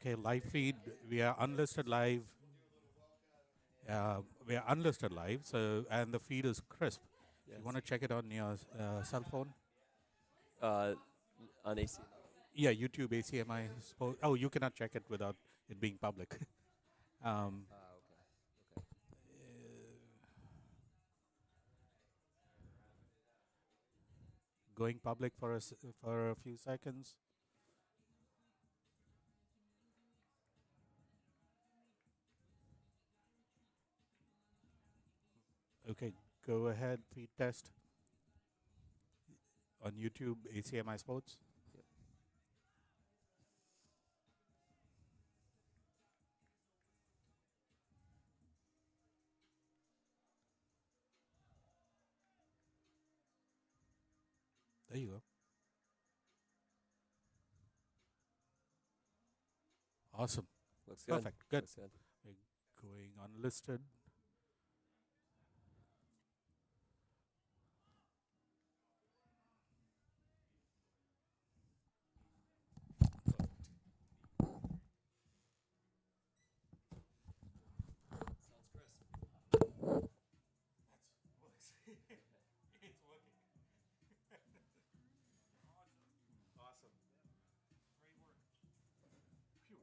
Okay, live feed. We are unlisted live. We are unlisted live. So and the feed is crisp. If you Yes. want to check it on your cell phone, Uh, on ACMi. yeah, YouTube ACMI. Oh, you cannot check it without it being public. um, Okay. Okay. Going public for for a few seconds. Okay, go ahead. Feed test on YouTube ACMI Sports. Yep. There you go. Awesome. Looks good. Perfect. Good. Looks good. We're going unlisted. It's working. Awesome. Great work. Phew.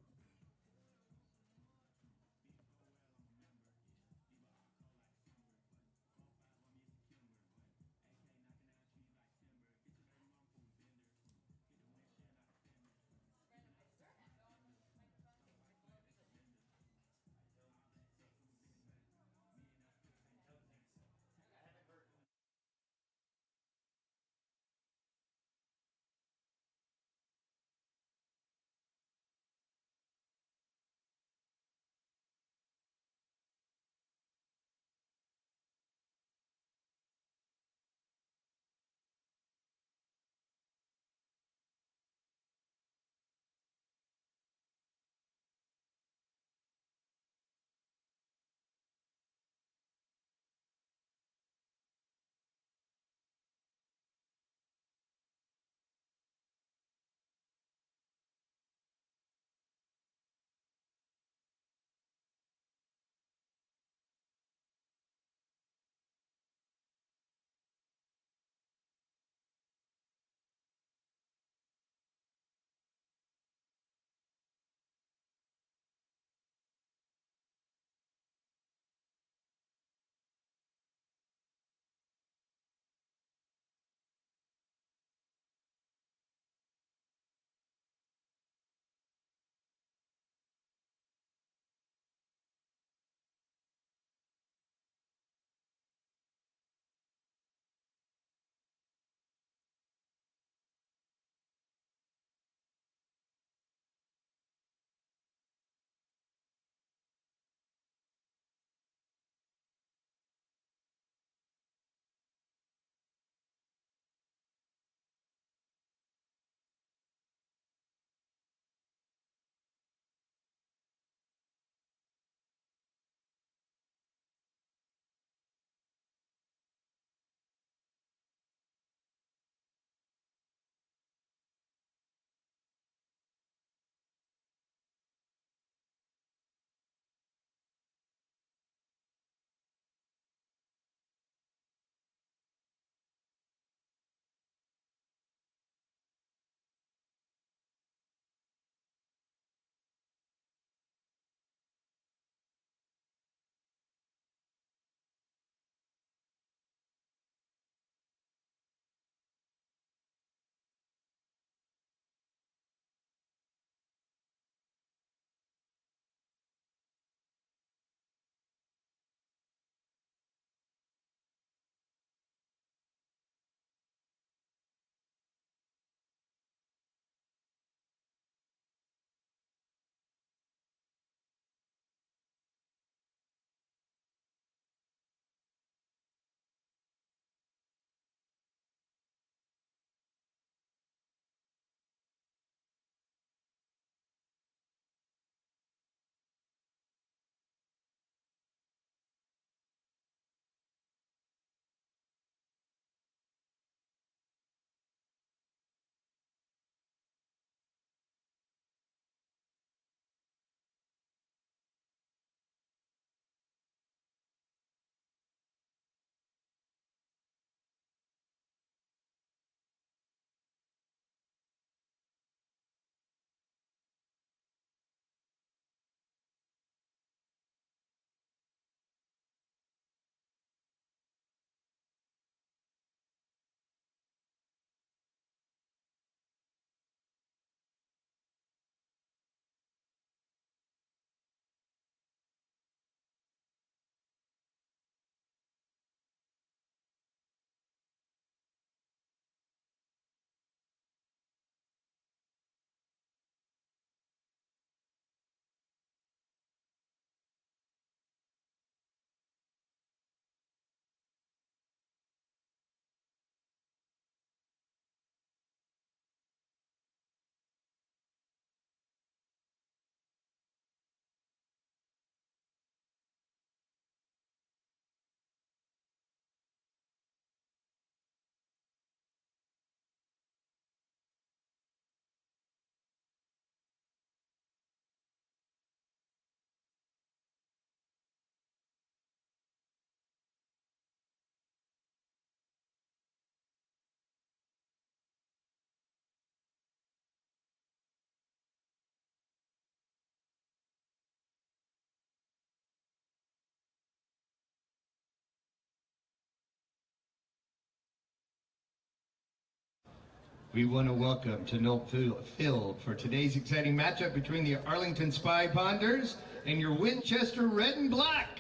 We want to welcome to Knowlton Field for today's exciting matchup between the Arlington Spy Ponders and your Winchester Red and Black.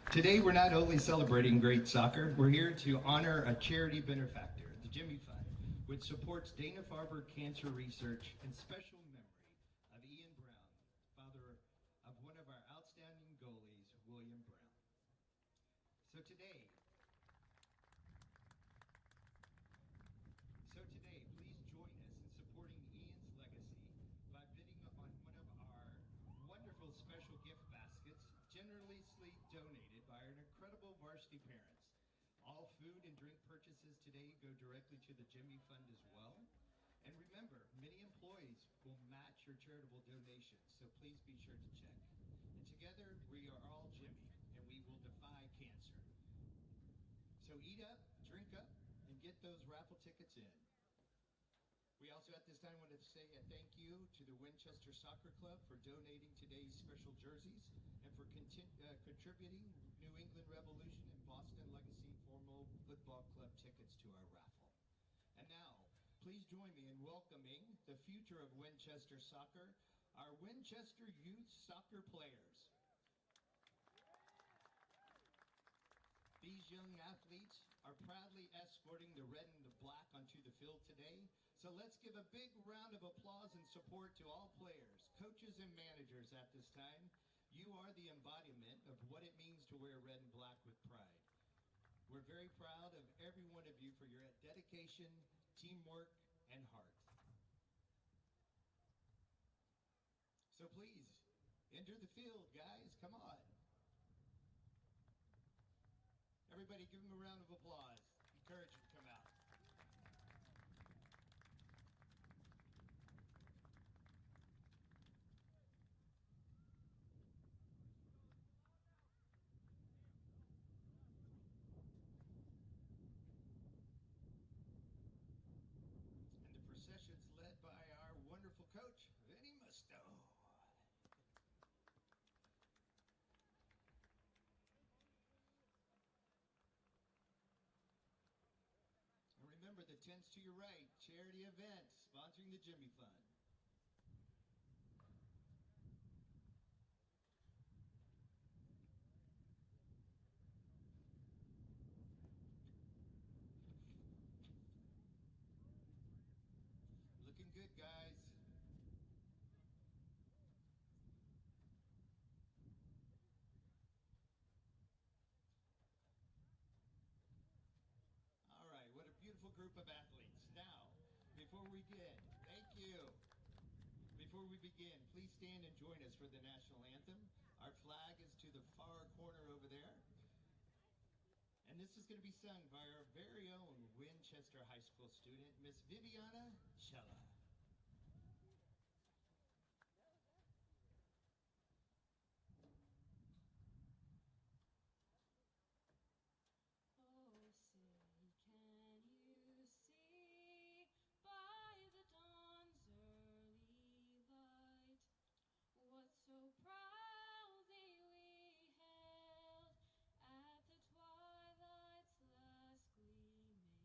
Today we're not only celebrating great soccer, we're here to honor a charity benefactor, the Jimmy Fund, which supports Dana-Farber cancer research in special memory of Ian Brown, father of one of our outstanding goalies, William Brown. So today, please join us in supporting Ian's legacy by bidding on one of our wonderful special gift baskets generously donated by our incredible varsity parents. All food and drink purchases today go directly to the Jimmy Fund as well. And remember, many employees will match your charitable donations, so please be sure to check. And together, we are all Jimmy, and we will defy cancer. So eat up, drink up, and get those raffle tickets in. We also at this time want to say a thank you to the Winchester Soccer Club for donating today's special jerseys and for contributing New England Revolution and Boston Legacy Formal Football Club tickets to our raffle. And now, please join me in welcoming the future of Winchester soccer, our Winchester youth soccer players. These young athletes are proudly escorting the red and the black onto the field today. So let's give a big round of applause and support to all players, coaches, and managers at this time. You are the embodiment of what it means to wear red and black with pride. We're very proud of every one of you for your dedication, teamwork, and heart. So please, enter the field, guys. Come on. Everybody give them a round of applause. Encourage them to come out. And the procession's led by our wonderful coach, Vinny Musto. And remember the tents to your right, charity events sponsoring the Jimmy Fund. Looking good, guys. All right, what a beautiful group of athletes. Now, before we begin, thank you. Before we begin, please stand and join us for the national anthem. Our flag is to the far corner over there. And this is going to be sung by our very own Winchester High School student, Miss Viviana Chella. Oh, say, can you see by the dawn's early light what so proudly we hailed at the twilight's last gleaming,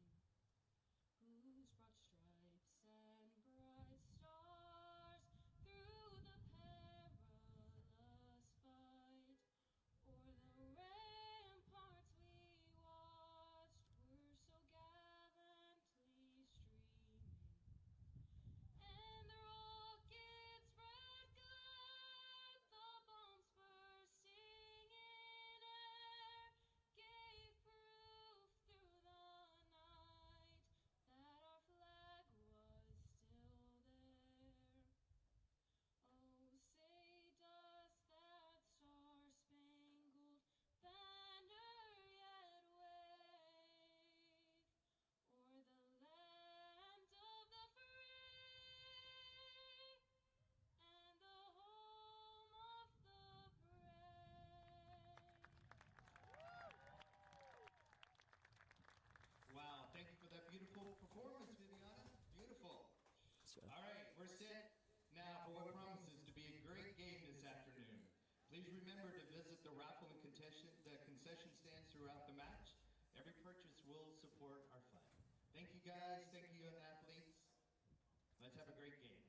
whose broad stripes and bright stars through the perilous fight o'er the ramparts we watched were so gallantly streaming, and the rockets' red glare, the bombs bursting in air, gave proof through the night that our flag was still there. Oh, say does that star-spangled banner yet wave o'er the land of the free and the home of the brave? Wow, thank you for that beautiful performance, Viviana. Beautiful. All right, we're set now for what promises to be a great game this afternoon. Please remember to visit the raffle and concession stands throughout the match. Every purchase will support our fund. Thank you guys. Thank you, young athletes. Let's have a great game.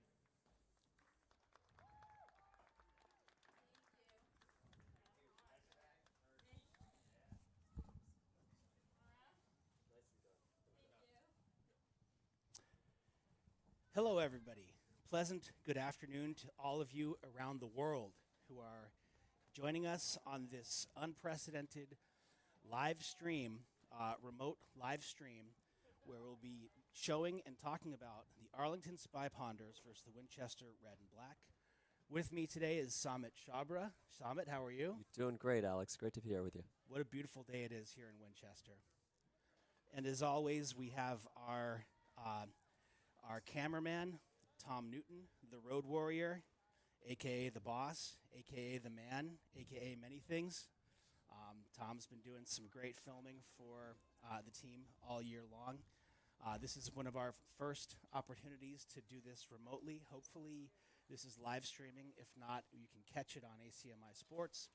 Hello, everybody. Pleasant good afternoon to all of you around the world who are joining us on this unprecedented live stream, remote live stream, where we'll be showing and talking about the Arlington Spy Ponders versus the Winchester Red and Black. With me today is Samit Chabra. Samit, how are you? You're doing great, Alex. Great to be here with you. What a beautiful day it is here in Winchester. And as always, we have our cameraman, Tom Newton, the road warrior, a.k.a. the boss, a.k.a. the man, a.k.a. many things. Tom's been doing some great filming for the team all year long. This is one of our first opportunities to do this remotely. Hopefully, this is live streaming. If not, you can catch it on ACMi Sports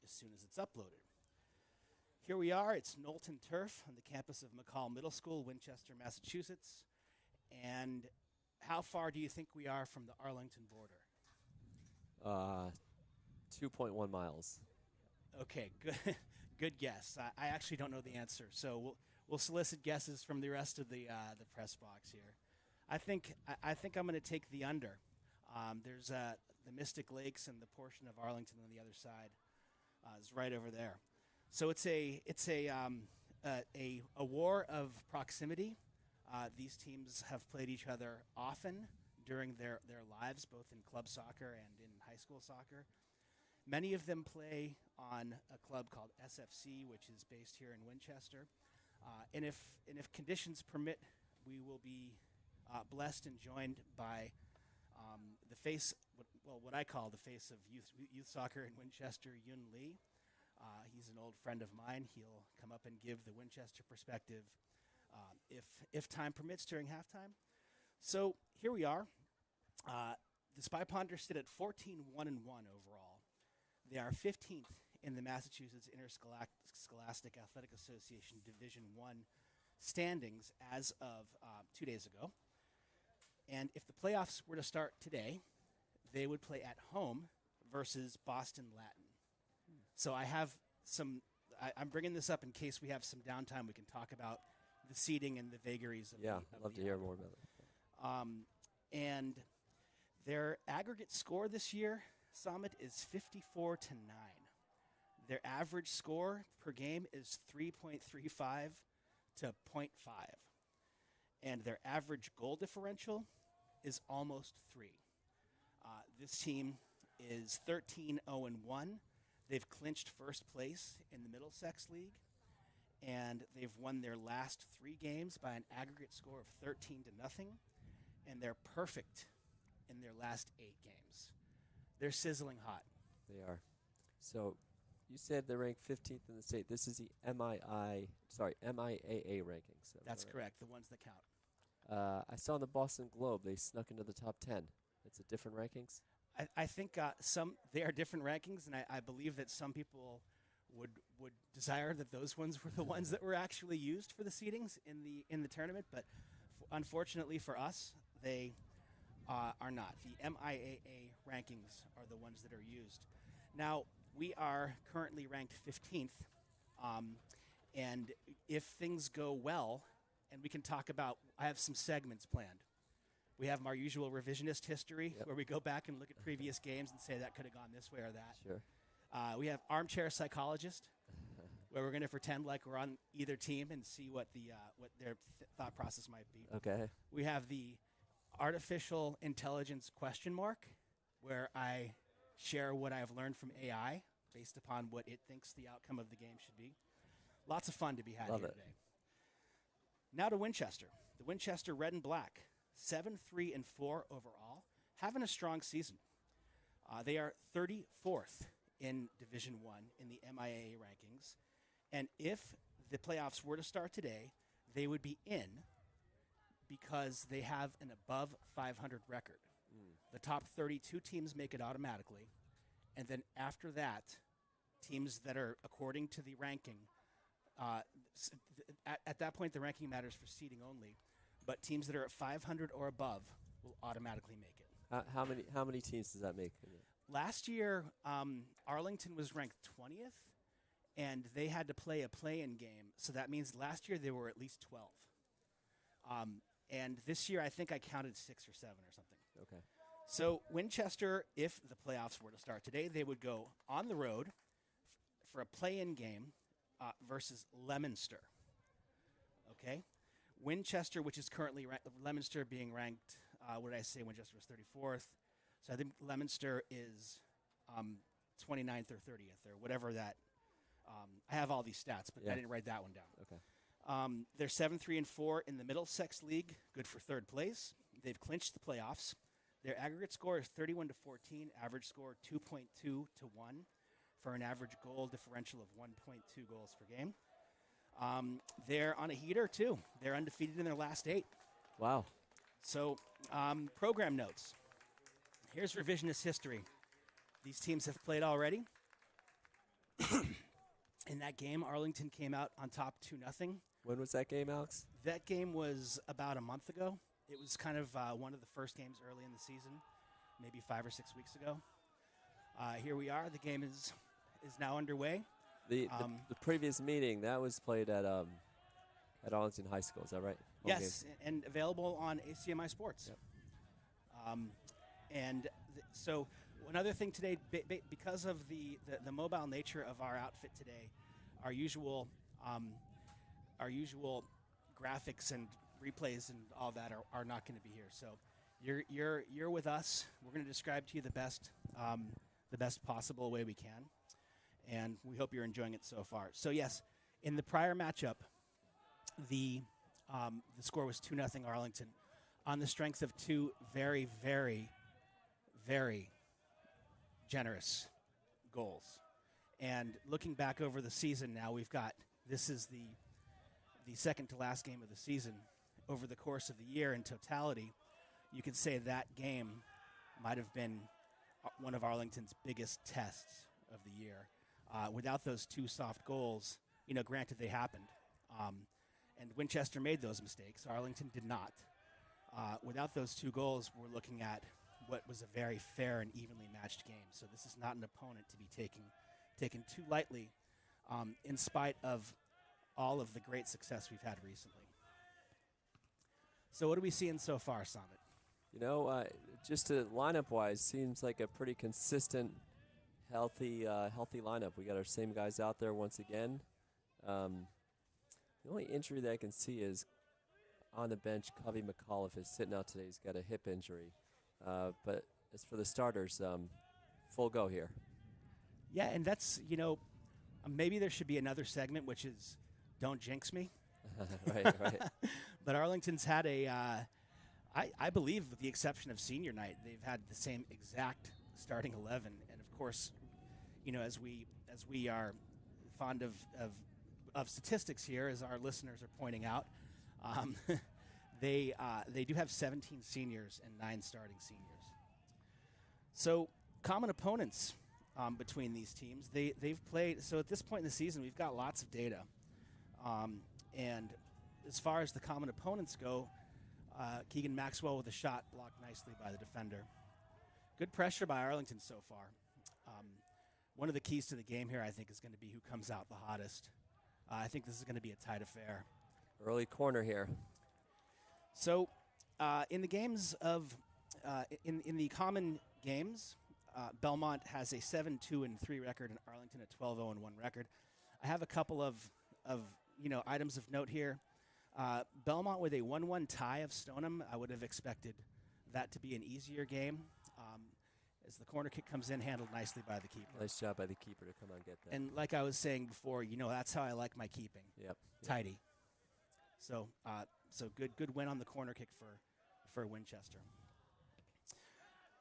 as soon as it's uploaded. Here we are. It's Knowlton Turf on the campus of McCall Middle School, Winchester, Massachusetts. And how far do you think we are from the Arlington border? 2.1 miles. Okay, good, good guess. I actually don't know the answer, so we'll solicit guesses from the rest of the press box here. I think I'm going to take the under. There's the Mystic Lakes and the portion of Arlington on the other side is right over there. So it's a war of proximity. These teams have played each other often during their lives, both in club soccer and in high school soccer. Many of them play on a club called SFC, which is based here in Winchester. And if conditions permit, we will be blessed and joined by what I call the face of youth soccer in Winchester, Yun Lee. He's an old friend of mine. He'll come up and give the Winchester perspective if time permits during halftime. So here we are. The Spy Ponders sit at 14-1-1 overall. They are 15th in the Massachusetts Interscholastic Athletic Association Division I standings as of 2 days ago. And if the playoffs were to start today, they would play at home versus Boston Latin. So I have I'm bringing this up in case we have some downtime. We can talk about the seeding and the vagaries of Yeah, the, I'd of love the to hear honor. more about it. And their aggregate score this year, Summit, is 54-9. Their average score per game is 3.35 to 0.5. And their average goal differential is almost 3. This team is 13-0-1. They've clinched first place in the Middlesex League, and they've won their last 3 games by an aggregate score of 13-0, and they're perfect in their last 8 games. They're sizzling hot. They are. So you said they're ranked 15th in the state. This is the MIAA rankings. That's correct, the ones that count. I saw in the Boston Globe they snuck into the top 10. It's a different rankings? I think they are different rankings, and I believe that some people would desire that those ones were the ones that were actually used for the seedings in the tournament. But unfortunately for us, they are not. The MIAA rankings are the ones that are used. Now, we are currently ranked 15th, and if things go well, and we can talk about, I have some segments planned. We have our usual revisionist history, Yep. where we go back and look at previous games and say that could have gone this way or that. Sure. We have armchair psychologist, where we're going to pretend like we're on either team and see what their thought process might be. Okay. We have the artificial intelligence question mark, where I share what I've learned from AI based upon what it thinks the outcome of the game should be. Lots of fun to be had Love here it. today. Now to Winchester. The Winchester Red and Black, 7-3-4 overall, having a strong season. They are 34th in Division I in the MIAA rankings. And if the playoffs were to start today, they would be in because they have an above 500 record. The top 32 teams make it automatically. And then after that, teams that are, according to the ranking, At that point, the ranking matters for seeding only, but teams that are at 500 or above will automatically make it. How many teams does that make? Last year, Arlington was ranked 20th, and they had to play a play-in game. So that means last year they were at least 12. And this year, I think I counted 6 or 7 or something. Okay. So Winchester, if the playoffs were to start today, they would go on the road for a play-in game versus Leominster. Okay? Winchester, which is currently Leominster being ranked, what did I say? Winchester was 34th. So I think Leominster is 29th or 30th or whatever that. I have all these stats, but I didn't write that one down. Okay. They're 7-3-4 in the Middlesex League, good for third place. They've clinched the playoffs. Their aggregate score is 31-14, average score 2.2-1 for an average goal differential of 1.2 goals per game. They're on a heater, too. They're undefeated in their last 8. Wow. So, program notes. Here's revisionist history. These teams have played already. In that game, Arlington came out on top 2-0. When was that game, Alex? That game was about a month ago. It was kind of one of the first games early in the season, maybe 5 or 6 weeks ago. Here we are. The game is now underway. The previous meeting, that was played at Arlington High School. Is that right? Home yes, and available on ACMi Sports. Yep. So another thing today, because of the mobile nature of our outfit today, our usual graphics and replays and all that are not going to be here. So you're with us. We're going to describe to you the best possible way we can, and we hope you're enjoying it so far. So yes, in the prior matchup, the score was 2-0 Arlington, on the strength of 2 very, very, very generous goals. And looking back over the season now, this is the second to last game of the season. Over the course of the year in totality, you could say that game might have been one of Arlington's biggest tests of the year. Without those 2 soft goals, granted they happened, and Winchester made those mistakes. Arlington did not. Without those 2 goals, we're looking at what was a very fair and evenly matched game. So this is not an opponent to be taken too lightly, in spite of all of the great success we've had recently. So what are we seeing so far, Samit? Just lineup-wise, seems like a pretty consistent, healthy lineup. We got our same guys out there once again. The only injury that I can see is on the bench, Covey McAuliffe is sitting out today. He's got a hip injury. But as for the starters, full go here. Yeah, and that's, maybe there should be another segment, which is Don't Jinx Me. Right. But Arlington's had I believe with the exception of senior night, they've had the same exact starting 11. And, of course, as we are fond of statistics here, as our listeners are pointing out, they do have 17 seniors and 9 starting seniors. So common opponents between these teams. They've played. So at this point in the season, we've got lots of data. And as far as the common opponents go, Keegan Maxwell with a shot blocked nicely by the defender. Good pressure by Arlington so far. One of the keys to the game here, I think, is going to be who comes out the hottest. I think this is going to be a tight affair. Early corner here. So, in the games of in the common games, Belmont has a 7-2-3 record, and Arlington a 12-0-1 record. I have a couple of items of note here. Belmont with a 1-1 tie of Stoneham. I would have expected that to be an easier game. As the corner kick comes in, handled nicely by the keeper. Nice job by the keeper to come out and get that. And like I was saying before, that's how I like my keeping. Yep. Tidy. So good win on the corner kick for Winchester.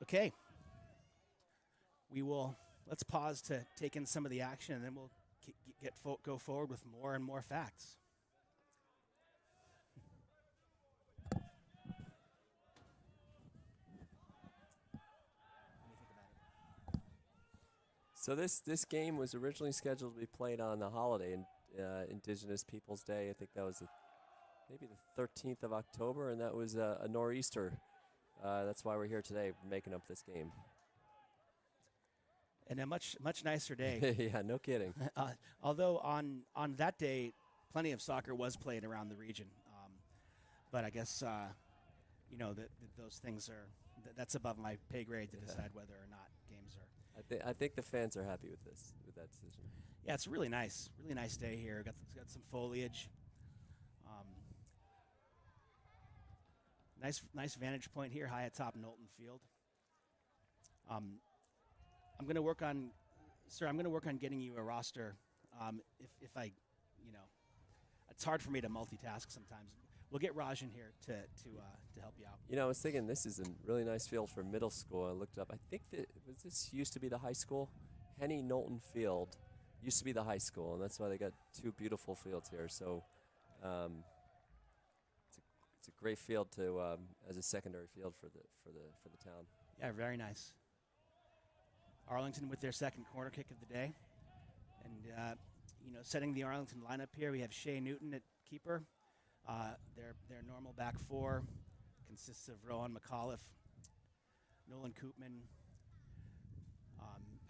Okay. Let's pause to take in some of the action, and then we'll go forward with more and more facts. So this game was originally scheduled to be played on the holiday, and Indigenous Peoples Day. I think that was maybe the 13th of October, and that was a nor'easter. That's why we're here today, making up this game. And a much nicer day. Yeah, no kidding. Although on that day, plenty of soccer was played around the region. But I guess that those things are that's above my pay grade to decide whether or not games are. I think the fans are happy with that decision. Yeah, it's really nice day here. Got some foliage. Nice vantage point here, high atop Knowlton Field. I'm going to work on, sir. I'm going to work on getting you a roster. If I, it's hard for me to multitask sometimes. We'll get Raj in here to help you out. I was thinking this is a really nice field for middle school. I looked up. I think this used to be the high school. Henny Knowlton Field used to be the high school, and that's why they got two beautiful fields here. So it's a great field to as a secondary field for the town. Yeah, very nice. Arlington with their second corner kick of the day, and setting the Arlington lineup here, we have Shea Newton at keeper. Their normal back four consists of Rowan McAuliffe, Nolan Koopman,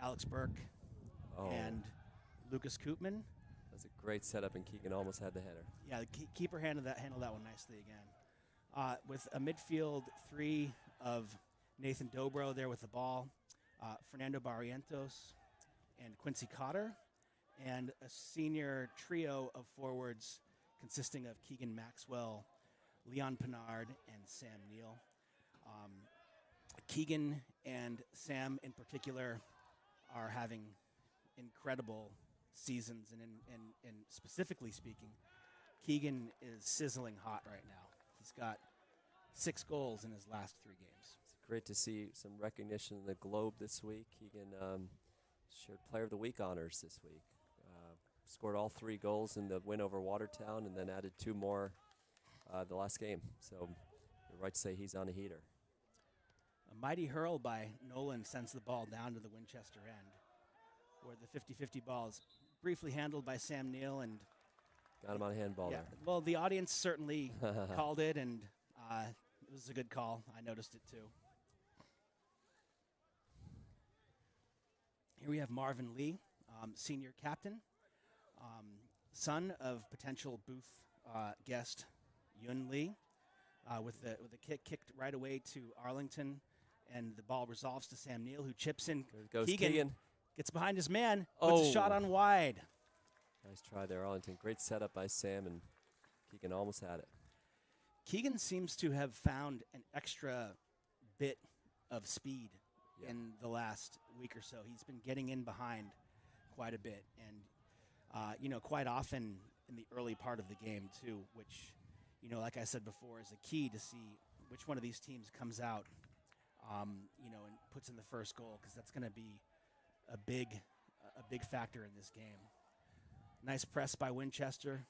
Alex Burke, and Lucas Koopman. That's a great setup, and Keegan almost had the header. Yeah, the keeper handled that one nicely again. With a midfield three of Nathan Dobro there with the ball, Fernando Barrientos and Quincy Cotter, and a senior trio of forwards consisting of Keegan Maxwell, Leon Pinard, and Sam Neal. Keegan and Sam in particular are having incredible seasons, and specifically speaking, Keegan is sizzling hot right now. He's got 6 goals in his last 3 games. It's great to see some recognition in the Globe this week. Keegan shared Player of the Week honors this week. Scored all 3 goals in the win over Watertown, and then added 2 more the last game. So you're right to say he's on a heater. A mighty hurl by Nolan sends the ball down to the Winchester end, where the 50-50 ball is briefly handled by Sam Neal, and got him on a handball there. Well, the audience certainly called it, and it was a good call. I noticed it too. Here we have Marvin Lee, senior captain, son of potential booth guest Yun Lee, with a kick kicked right away to Arlington, and the ball resolves to Sam Neal, who chips in. There goes Keegan. Gets behind his man, puts a shot on wide. Nice try there, Arlington. Great setup by Sam, and Keegan almost had it. Keegan seems to have found an extra bit of speed in the last week or so. He's been getting in behind quite a bit, and quite often in the early part of the game too, which, like I said before, is a key to see which one of these teams comes out, and puts in the first goal, because that's going to be a big factor in this game. Nice press by Winchester,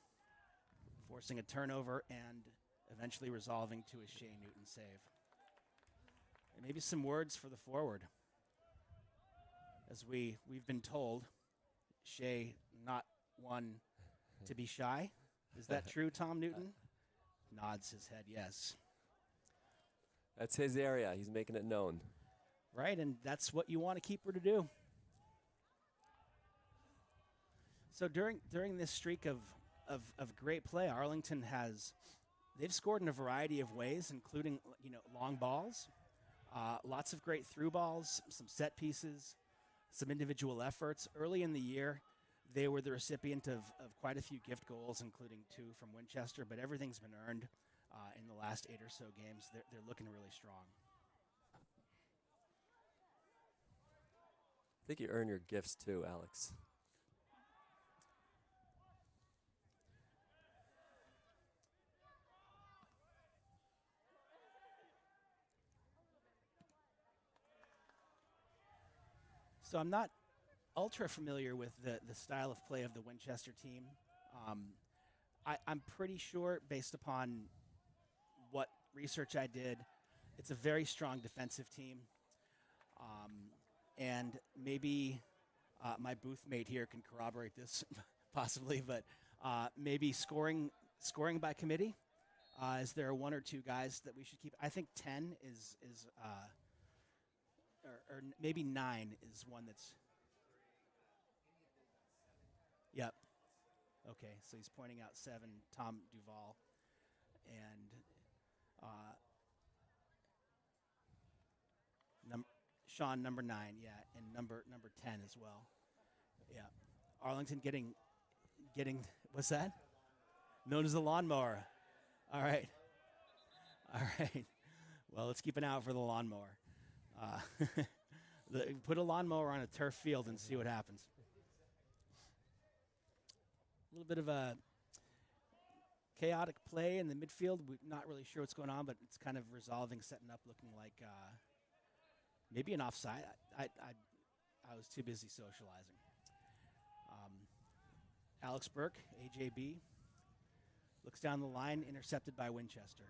forcing a turnover and eventually resolving to a Shea Newton save. And maybe some words for the forward. As we've been told, Shea not one to be shy. Is that true, Tom Newton? Nods his head, yes. That's his area. He's making it known. Right, and that's what you want a keeper to do. So during this streak of great play, Arlington they've scored in a variety of ways, including long balls, lots of great through balls, some set pieces, some individual efforts. Early in the year, they were the recipient of quite a few gift goals, including 2 from Winchester, but everything's been earned in the last 8 or so games. They're looking really strong. I think you earn your gifts too, Alex. So I'm not ultra familiar with the style of play of the Winchester team. I'm pretty sure, based upon what research I did, it's a very strong defensive team. And maybe my booth mate here can corroborate this, possibly, but maybe scoring by committee. Is there one or two guys that we should keep? I think 10 is or maybe 9 is one that's. Yep. Okay, so he's pointing out 7, Tom Duval, and Sean, number 9, yeah, and number 10 as well. Yeah, Arlington getting what's that? Known as the lawnmower. All right. Well, let's keep an eye out for the lawnmower. Put a lawnmower on a turf field and see what happens. A little bit of a chaotic play in the midfield. We're not really sure what's going on, but it's kind of resolving, setting up, looking like maybe an offside. I was too busy socializing. Alex Burke, AJB, looks down the line, intercepted by Winchester.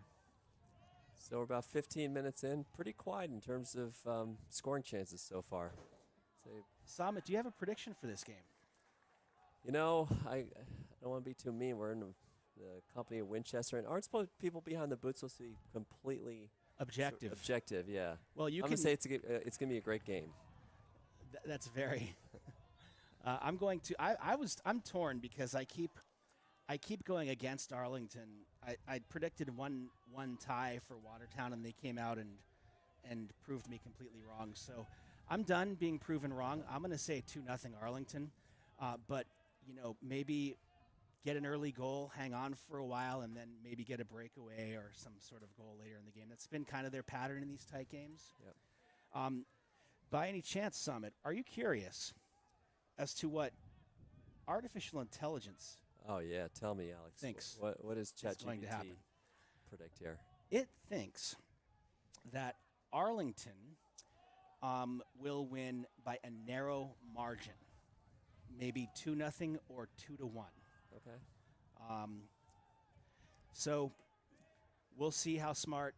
So we're about 15 minutes in. Pretty quiet in terms of scoring chances so far. Samit, do you have a prediction for this game? You know, I don't want to be too mean. We're in the company of Winchester, and aren't supposed people behind the booth supposed to be completely objective? Objective, yeah. Well, I'm gonna say it's gonna be a great game. That's very. I'm torn because I keep going against Arlington. I predicted one tie for Watertown, and they came out and proved me completely wrong. So I'm done being proven wrong. I'm going to say 2-0 Arlington, but maybe get an early goal, hang on for a while, and then maybe get a breakaway or some sort of goal later in the game. That's been kind of their pattern in these tight games. Yep. By any chance, Summit, are you curious as to what artificial intelligence? Oh yeah, tell me, Alex. Thinks what is going to ChatGPT happen? Predict here? It thinks that Arlington will win by a narrow margin, maybe 2-0 or 2-1. Okay. So we'll see how smart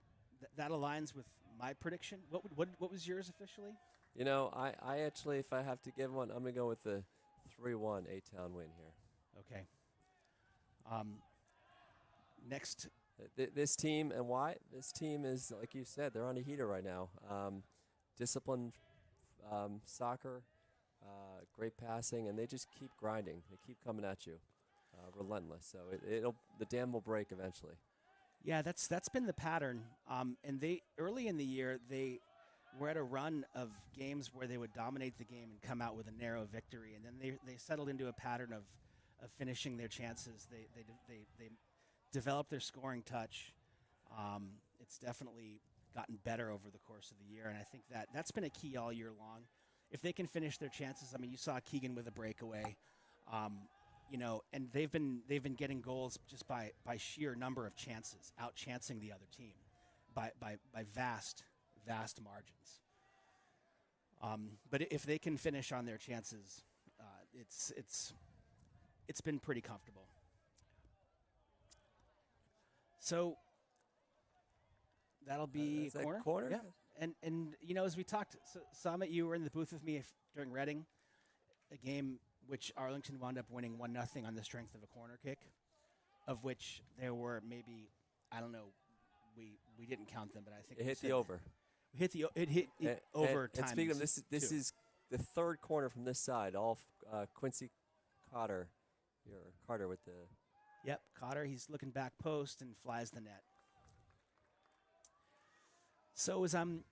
that aligns with my prediction. What was yours officially? You know, I actually, if I have to give one, I'm gonna go with the 3-1 A-Town win here. Okay. Next. This team, and why? This team is, like you said, they're on a heater right now. Disciplined soccer, great passing, and they just keep grinding. They keep coming at you, relentless. So the dam will break eventually. Yeah, that's been the pattern. And they early in the year they were at a run of games where they would dominate the game and come out with a narrow victory, and then they settled into a pattern of finishing their chances. They developed their scoring touch. It's definitely gotten better over the course of the year, and I think that's been a key all year long. If they can finish their chances, I mean, you saw Keegan with a breakaway, and they've been getting goals just by sheer number of chances, out-chancing the other team by vast margins. But if they can finish on their chances, it's been pretty comfortable. So that'll be corner. Yeah. And as we talked, Samit, you were in the booth with me during Reading, a game which Arlington wound up winning 1-0 on the strength of a corner kick, of which there were maybe, I don't know, we didn't count them, but I think it hit the over. It hit over and times. Speaking of this is the third corner from this side. All Quincy Carter with the. Yep, Cotter, he's looking back post and flies the net. So as I'm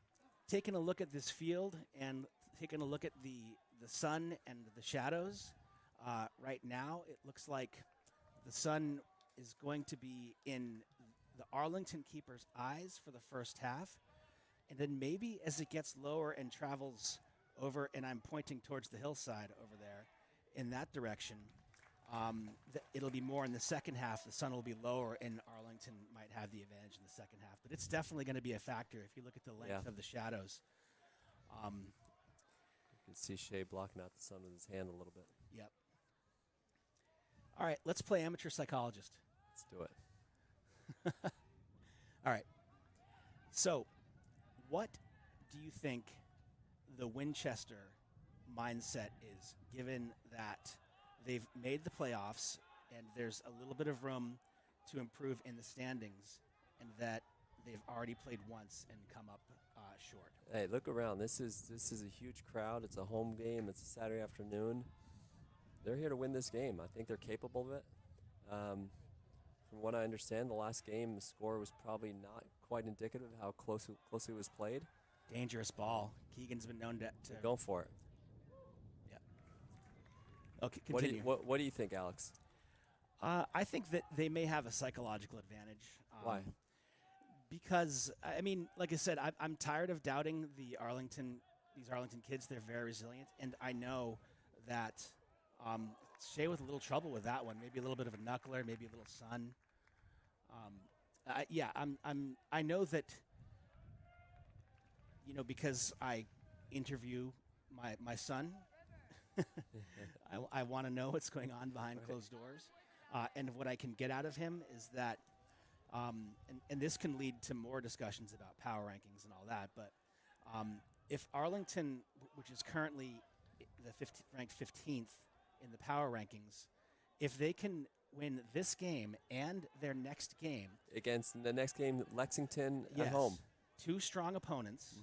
taking a look at this field and taking a look at the sun and the shadows, right now it looks like the sun is going to be in the Arlington keeper's eyes for the first half. And then maybe as it gets lower and travels over, and I'm pointing towards the hillside over there in that direction, it'll be more in the second half. The sun will be lower, and Arlington might have the advantage in the second half. But it's definitely going to be a factor if you look at the length of the shadows. You can see Shea blocking out the sun with his hand a little bit. Yep. All right, let's play amateur psychologist. Let's do it. All right. So, what do you think the Winchester mindset is, given that they've made the playoffs, and there's a little bit of room to improve in the standings, and that they've already played once and come up short. Hey, look around. This is a huge crowd. It's a home game. It's a Saturday afternoon. They're here to win this game. I think they're capable of it. From what I understand, the last game, the score was probably not quite indicative of how closely it was played. Dangerous ball. Keegan's been known to Go for it. Yeah. Okay, continue. What do you think, Alex? I think that they may have a psychological advantage. Why? Because, I mean, like I said, I'm tired of doubting these Arlington kids. They're very resilient, and I know that Shea with a little trouble with that one. Maybe a little bit of a knuckler, maybe a little sun. I know that, because I interview my son, I want to know what's going on behind closed doors. And what I can get out of him is that, and this can lead to more discussions about power rankings and all that, but if Arlington, which is currently ranked 15th in the power rankings, if they can win this game and their next game Against the next game, Lexington yes, at home. two strong opponents,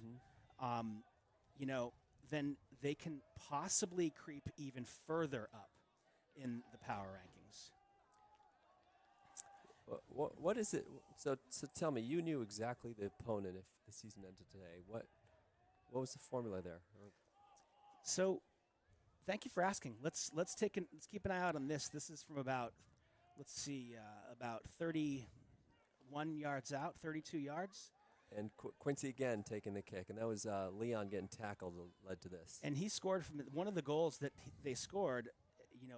then they can possibly creep even further up in the power rankings. What is it? So tell me, you knew exactly the opponent if the season ended today. What was the formula there? So, thank you for asking. Let's keep an eye out on this. This is from about 31 yards out, 32 yards. And Quincy again taking the kick, and that was Leon getting tackled that led to this. And he scored from one of the goals that they scored,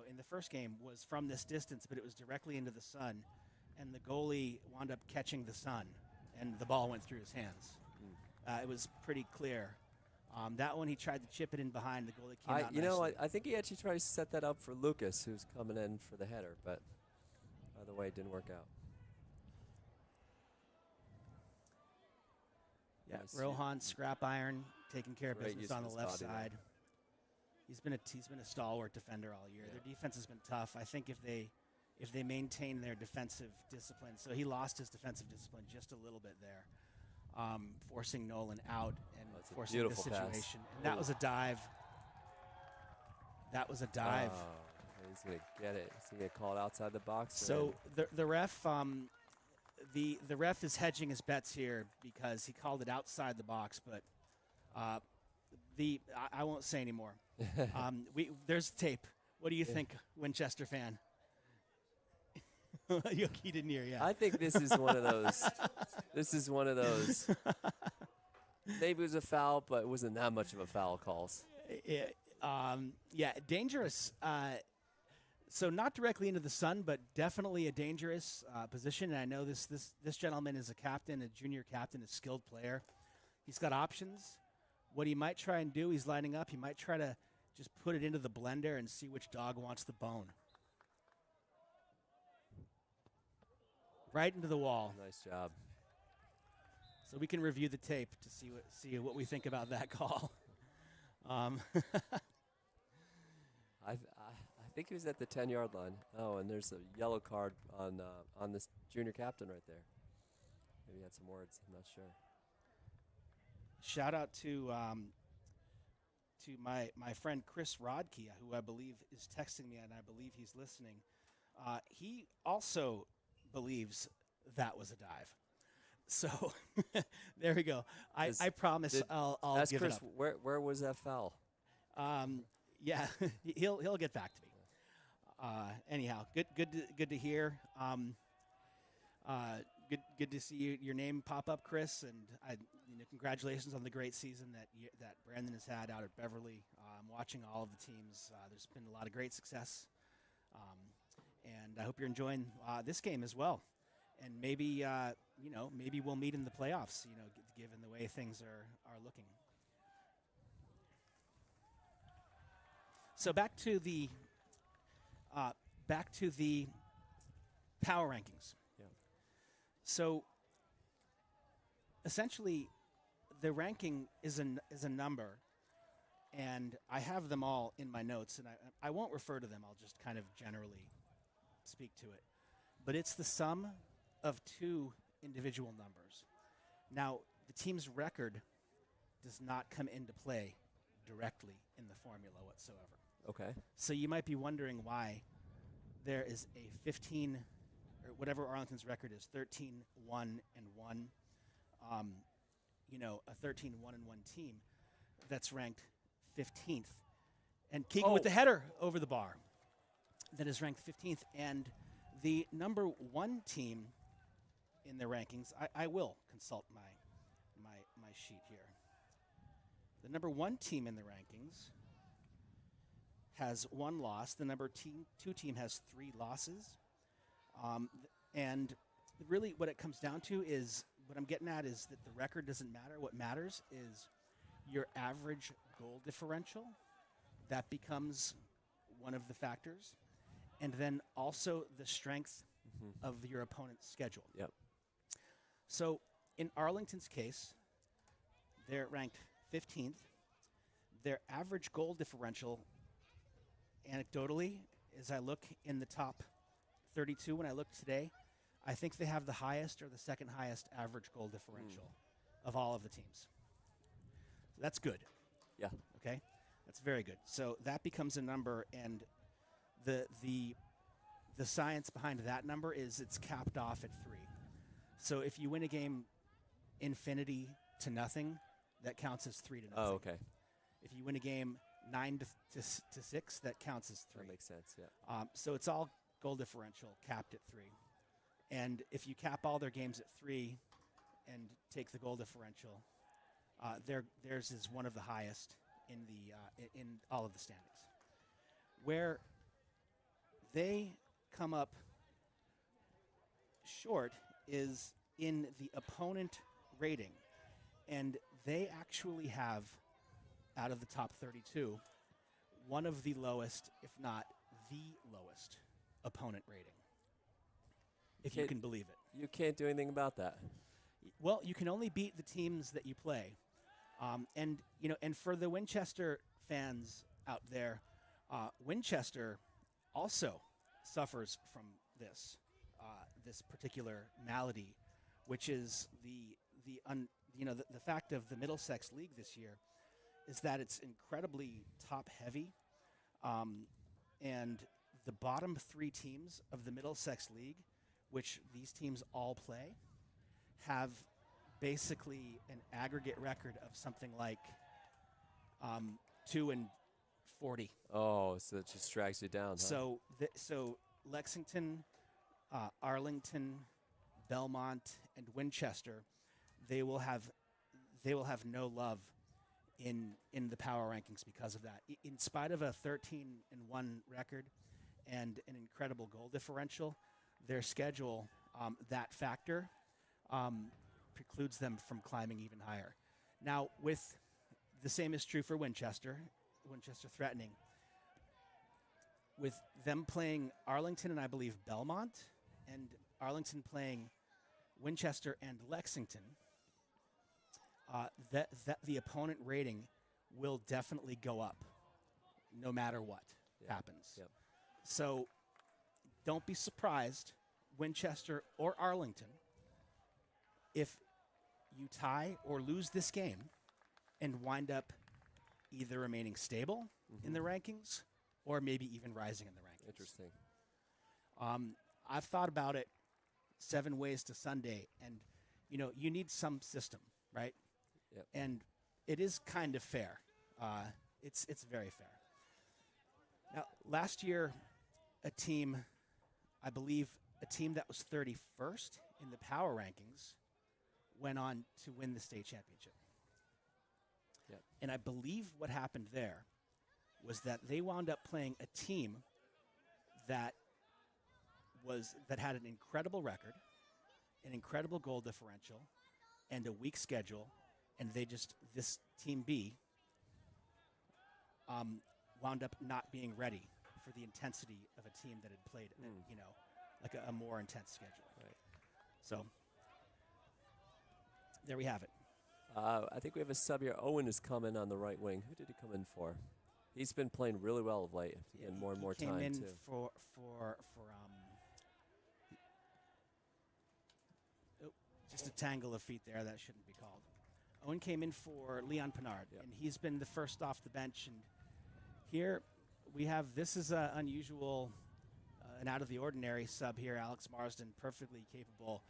in the first game was from this distance, but it was directly into the sun, and the goalie wound up catching the sun, and the ball went through his hands. It was pretty clear. That one he tried to chip it in behind. The goalie came out nicely. I think he actually tried to set that up for Lucas, who's coming in for the header, but either way, it didn't work out. Yeah, Nice. Rohan Scrap Iron taking care of Great business use on of the his left body there. side. He's been a stalwart defender all year. Yeah. Their defense has been tough. I think if they maintain their defensive discipline, so he lost his defensive discipline just a little bit there, forcing Knowlton out and That's a forcing this beautiful pass. situation. And that was a dive. That was a dive. Oh, he's going to get it. He's going to get called outside the box. So the ref. The ref is hedging his bets here because he called it outside the box, but I won't say anymore. There's tape. What do you think, Winchester fan? He didn't hear. Yeah. I think this is one of those. This is one of those. Maybe it was a foul, but it wasn't that much of a foul calls. Dangerous. So not directly into the sun, but definitely a dangerous position. And I know this gentleman is a captain, a junior captain, a skilled player. He's got options. What he might try and do, he's lining up. He might try to just put it into the blender and see which dog wants the bone. Right into the wall. Nice job. So we can review the tape to see what we think about that call. I think he was at the 10-yard line. Oh, and there's a yellow card on this junior captain right there. Maybe he had some words. I'm not sure. Shout out to my friend Chris Rodke, who I believe is texting me, and I believe he's listening. He also believes that was a dive. So there we go. I promise I'll ask give Chris, it up. where was that foul? Yeah, he'll get back to me. Anyhow, good to hear. Good to see your name pop up, Chris, and congratulations on the great season that Brandon has had out at Beverly. I'm watching all of the teams. There's been a lot of great success, and I hope you're enjoying this game as well. And maybe maybe we'll meet in the playoffs. Given the way things are looking. So back to the power rankings. Yeah. So essentially, the ranking is a number, and I have them all in my notes, and I won't refer to them. I'll just kind of generally speak to it. But it's the sum of two individual numbers. Now, the team's record does not come into play directly in the formula whatsoever. Okay. So you might be wondering why there is a 15, or whatever Arlington's record is, 13-1-1, a 13-1-1 team that's ranked 15th. And Keegan with the header over the bar that is ranked 15th. And the number one team in the rankings, I will consult my sheet here. The number one team in the rankings has one loss. The number two team has 3 losses. And really what it comes down to is, what I'm getting at is that the record doesn't matter. What matters is your average goal differential. That becomes one of the factors. And then also the strength of your opponent's schedule. Yep. So in Arlington's case, they're ranked 15th. Their average goal differential, anecdotally, as I look in the top 32, when I look today, I think they have the highest or the second highest average goal differential of all of the teams. So that's good. Yeah. Okay? That's very good. So that becomes a number, and the science behind that number is it's capped off at 3. So if you win a game infinity to nothing, that counts as 3-0. Oh, okay. If you win a game 9-6, that counts as 3. That makes sense, yeah. So it's all goal differential capped at 3. And if you cap all their games at 3 and take the goal differential, theirs is one of the highest in all of the standings. Where they come up short is in the opponent rating. And they actually have, out of the top 32, one of the lowest, if not the lowest, opponent rating. If you can believe it. You can't do anything about that. Well, you can only beat the teams that you play. And for the Winchester fans out there, Winchester also suffers from this particular malady, which is the fact of the Middlesex League this year is that it's incredibly top-heavy, and the bottom 3 teams of the Middlesex League, which these teams all play, have basically an aggregate record of something like 2-40. Oh, so it just drags you down. Huh? So Lexington, Arlington, Belmont, and Winchester, they will have no love in the power rankings because of that. In spite of a 13-1 record and an incredible goal differential, their schedule, that factor, precludes them from climbing even higher. Now, with the same is true for Winchester threatening. With them playing Arlington and I believe Belmont, and Arlington playing Winchester and Lexington, that the opponent rating will definitely go up no matter what happens. Yep. So don't be surprised, Winchester or Arlington, if you tie or lose this game and wind up either remaining stable in the rankings or maybe even rising in the rankings. Interesting. I've thought about it 7 ways to Sunday, and you need some system, right? Yep. And it is kind of fair. It's very fair. Now, last year, a team that was 31st in the power rankings went on to win the state championship. Yep. And I believe what happened there was that they wound up playing a team that had an incredible record, an incredible goal differential, and a weak schedule, and this team B wound up not being ready for the intensity of a team that had played, like a more intense schedule. Right. So there we have it. I think we have a sub here. Owen is coming on the right wing. Who did he come in for? He's been playing really well of late, and more and more came time in too. for just a tangle of feet there that shouldn't be called. Owen came in for Leon Pinard, Yep. and he's been the first off the bench. And here we have, this is an unusual, an out of the ordinary sub here. Alex Marsden, perfectly capable,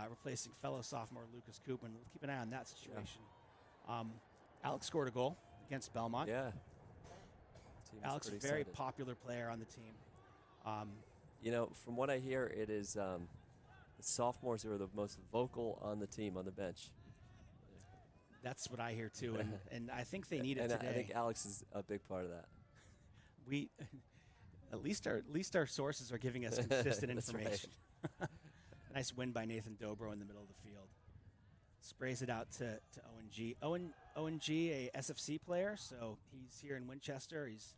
replacing fellow sophomore Lucas Koopman. We'll keep an eye on that situation. Alex scored a goal against Belmont. Yeah. Team's Alex, a pretty very excited. popular player on the team. You know, from what I hear, it is the sophomores who are the most vocal on the team, on the bench. That's what I hear too, and I think they need it And today. I think Alex is a big part of that. We, at least our sources are giving us consistent That's right. information. Nice win by Nathan Dobro in the middle of the field. Sprays it out to ONG. ONG, a SFC player, so he's here in Winchester. He's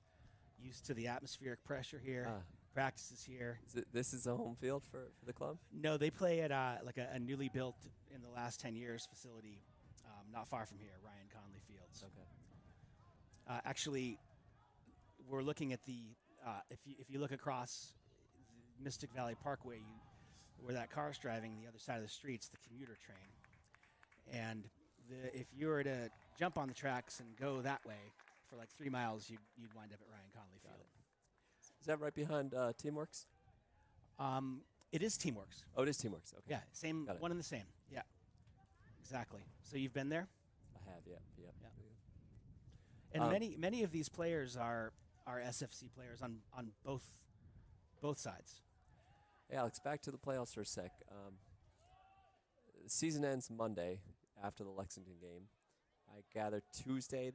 used to the atmospheric pressure here. Practices here. This is a home field for the club? No, they play at like a newly built in the last 10 years facility, not far from here, Ryan Conley Fields. Okay. Actually, we're looking at the if you look across the Mystic Valley Parkway, where that car's driving, the other side of the street's the commuter train. And if you were to jump on the tracks and go that way for like 3 miles, you'd wind up at Ryan Conley Field. Is that right behind Teamworks? It is Teamworks. Oh, it is Teamworks. Okay. Yeah, same Got it. one and the same. Yeah, exactly. So you've been there, I have, yeah. and many of these players are SFC players on both sides. Hey, Alex, back to the playoffs for a sec. The season ends Monday after the Lexington game. I gather Tuesday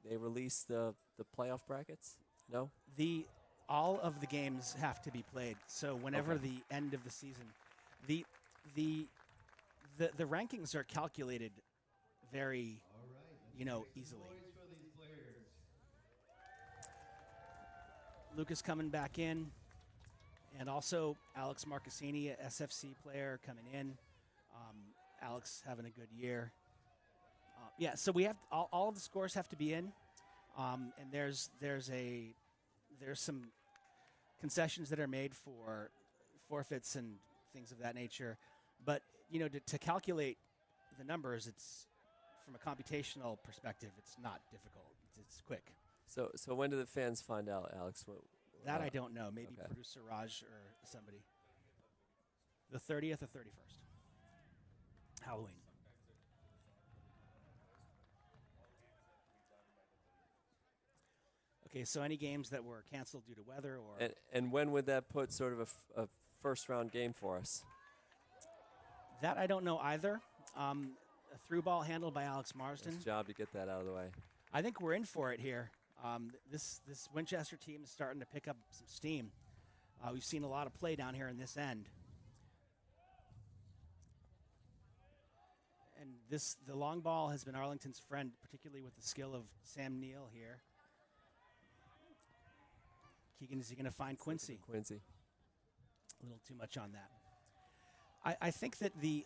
they release the playoff brackets? No? All of the games have to be played. So whenever Okay. the end of the season, the rankings are calculated very, easily. For these players. Lucas coming back in, and also Alex Marcassini, a SFC player, coming in. Alex having a good year. So we have all of the scores have to be in, and there's some concessions that are made for forfeits and things of that nature. But to calculate the numbers, it's from a computational perspective, it's not difficult. It's quick. So when do the fans find out, Alex? That I don't know. Maybe okay. producer Raj or somebody. The 30th or 31st. Halloween. Okay, so any games that were canceled due to weather or And when would that put sort of a first round game for us? that I don't know either. A through ball handled by Alex Marsden. Nice job to get that out of the way. I think we're in for it here. This Winchester team is starting to pick up some steam. We've seen a lot of play down here in this end. And the long ball has been Arlington's friend, particularly with the skill of Sam Neal here. Keegan, is he going to find Quincy? Quincy. A little too much on that. I think that the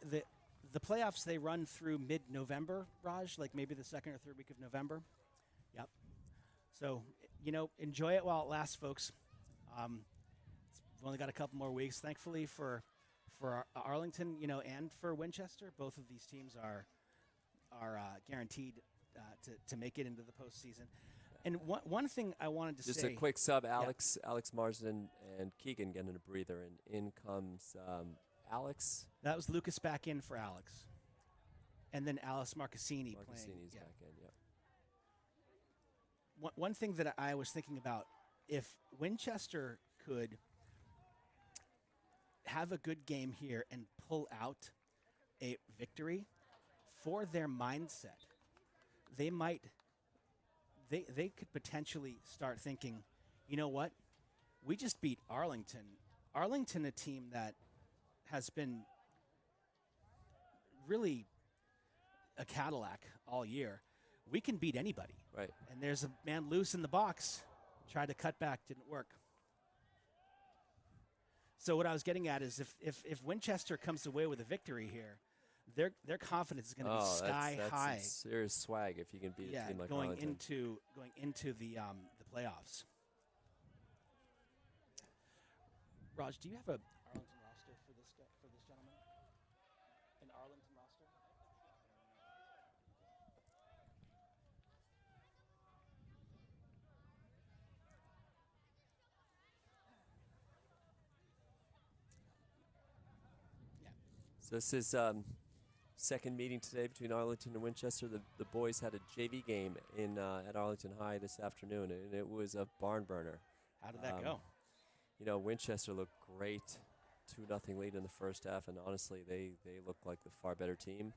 playoffs, they run through mid-November, Raj, like maybe the second or third week of November. Yep. So, enjoy it while it lasts, folks. We've only got a couple more weeks. Thankfully for Arlington, and for Winchester, both of these teams are guaranteed to make it into the postseason. And one thing I wanted to Just say. a quick sub, Alex Marsden and Keegan getting a breather, and in comes Alex. That was Lucas back in for Alex. And then Alice Marcassini playing. Marcassini's Yeah. back in, yeah. One thing that I was thinking about, if Winchester could have a good game here and pull out a victory for their mindset, they could potentially start thinking, you know what? We just beat Arlington. Arlington, a team that has been really a Cadillac all year. We can beat anybody. Right. And there's a man loose in the box. Tried to cut back, didn't work. So what I was getting at is if Winchester comes away with a victory here, their confidence is going to be sky that's high. some serious swag if you can beat a team like going Arlington. into the playoffs. Raj, do you have a Arlington roster for this gentleman? An Arlington roster? Yeah. So this is second meeting today between Arlington and Winchester. The boys had a JV game in at Arlington High this afternoon, and it was a barn burner. How did that go? You know, Winchester looked great, 2-0 lead in the first half, and honestly, they looked like the far better team.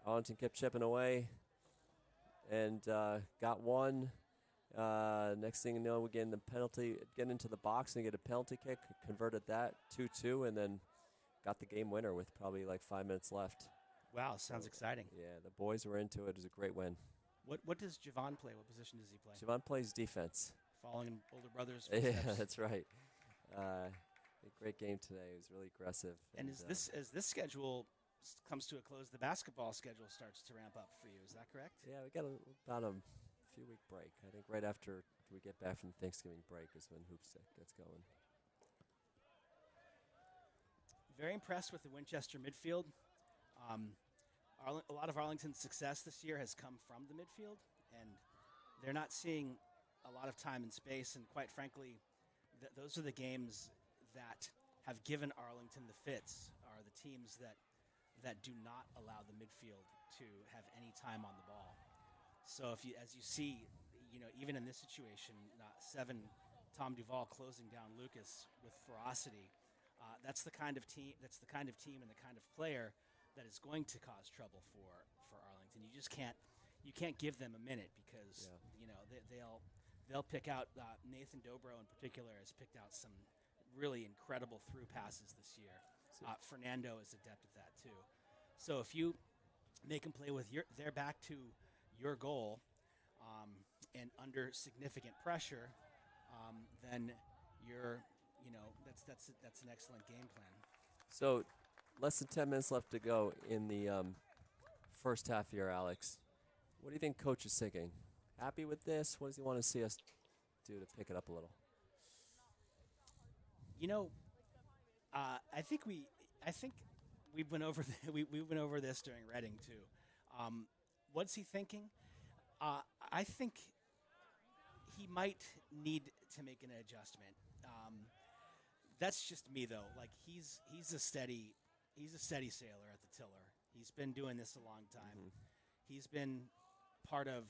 Arlington kept chipping away and got one. Next thing you know, we get into the box and get a penalty kick, converted that 2-2, and then got the game winner with probably like 5 minutes left. Wow, sounds exciting. Yeah, the boys were into it. It was a great win. What does Javon play? What position does he play? Javon plays defense. Following in older brothers' Yeah, footsteps. that's right. A great game today. It was really aggressive. And as this schedule comes to a close, the basketball schedule starts to ramp up for you. Is that correct? Yeah, we got about a few-week break. I think right after we get back from Thanksgiving break is when hoops gets going. Very impressed with the Winchester midfield. A lot of Arlington's success this year has come from the midfield, and they're not seeing a lot of time and space. And quite frankly, those are the games that have given Arlington the fits. Are the teams that do not allow the midfield to have any time on the ball. So as you see, even in this situation, 7 Tom Duvall closing down Lucas with ferocity. That's the kind of team and the kind of player that is going to cause trouble for Arlington. You just can't give them a minute because they'll pick out Nathan Dobro in particular has picked out some really incredible through passes this year. Fernando is adept at that too. So if you make them play with their back to your goal and under significant pressure, then that's an excellent game plan. So less than 10 minutes left to go in the first half here, Alex. What do you think Coach is thinking? Happy with this? What does he want to see us do to pick it up a little? I think we went over we went over this during Reading too. What's he thinking? I think he might need to make an adjustment. That's just me though. Like he's a steady sailor at the tiller. He's been doing this a long time. Mm-hmm. He's been part of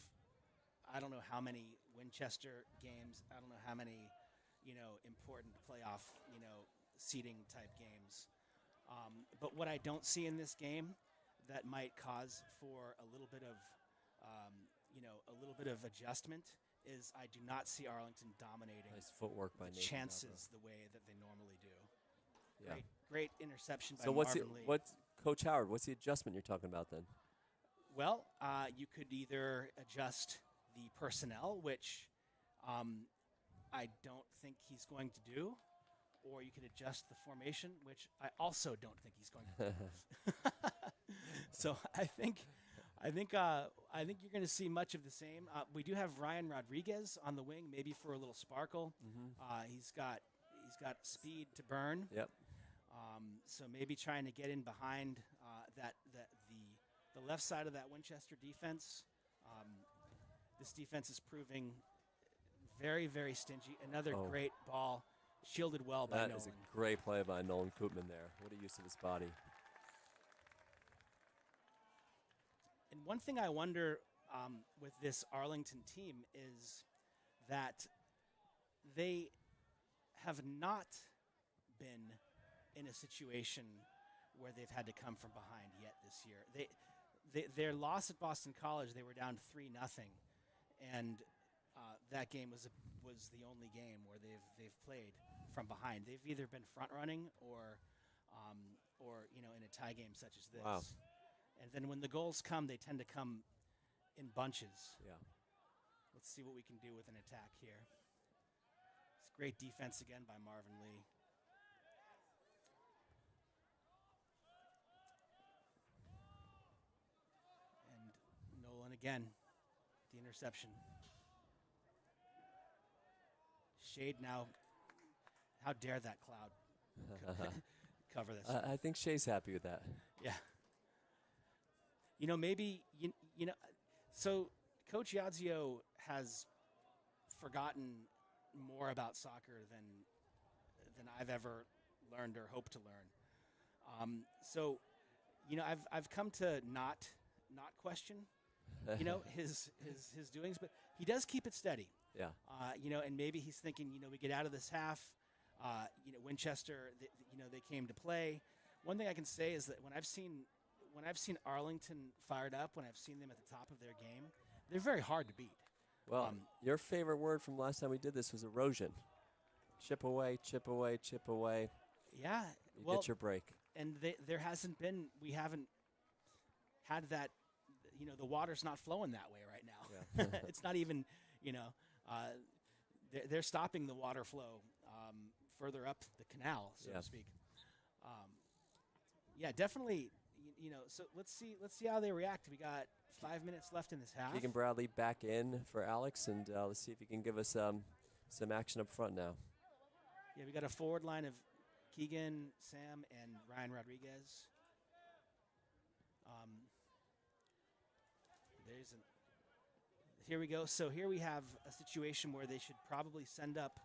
I don't know how many Winchester games. I don't know how many important playoff seeding type games. But what I don't see in this game that might cause for a little bit of adjustment is I do not see Arlington dominating Nice footwork by the Nathan chances the way that they normally do. Yeah. Great interception by So Marvin Lee. what's Coach Howard? What's the adjustment you're talking about then? Well, you could either adjust the personnel, which I don't think he's going to do, or you could adjust the formation, which I also don't think he's going to do. So I think you're going to see much of the same. We do have Ryan Rodriguez on the wing, maybe for a little sparkle. Mm-hmm. He's got speed to burn. Yep. So maybe trying to get in behind the left side of that Winchester defense. This defense is proving very, very stingy. Another great ball, shielded well by Knowlton. That is a great play by Knowlton Koopman there. What a use of his body. And one thing I wonder with this Arlington team is that they have not been in a situation where they've had to come from behind yet this year. Their loss at Boston College, they were down 3-0, and that game was the only game where they've played from behind. They've either been front running or in a tie game such as this. Wow. And then when the goals come, they tend to come in bunches. Yeah. Let's see what we can do with an attack here. It's great defense again by Marvin Lee. again, the interception. Shade now. How dare that cloud cover this? I think Shay's happy with that. Yeah. Maybe so Coach Yazio has forgotten more about soccer than I've ever learned or hope to learn. So I've come to not question his doings, but he does keep it steady. Yeah. And maybe he's thinking, we get out of this half. Winchester, they came to play. One thing I can say is that when I've seen Arlington fired up, when I've seen them at the top of their game, they're very hard to beat. Well, your favorite word from last time we did this was erosion. Chip away, chip away, chip away. Yeah. You get your break. And we haven't had that, the water's not flowing that way right now. Yeah. It's not even, they're stopping the water flow further up the canal, so to speak. Definitely. So let's see how they react. We got 5 minutes left in this half. Keegan Bradley back in for Alex, and let's see if he can give us some action up front now. Yeah, we got a forward line of Keegan, Sam, and Ryan Rodriguez. Here we go. So here we have a situation where they should probably send up.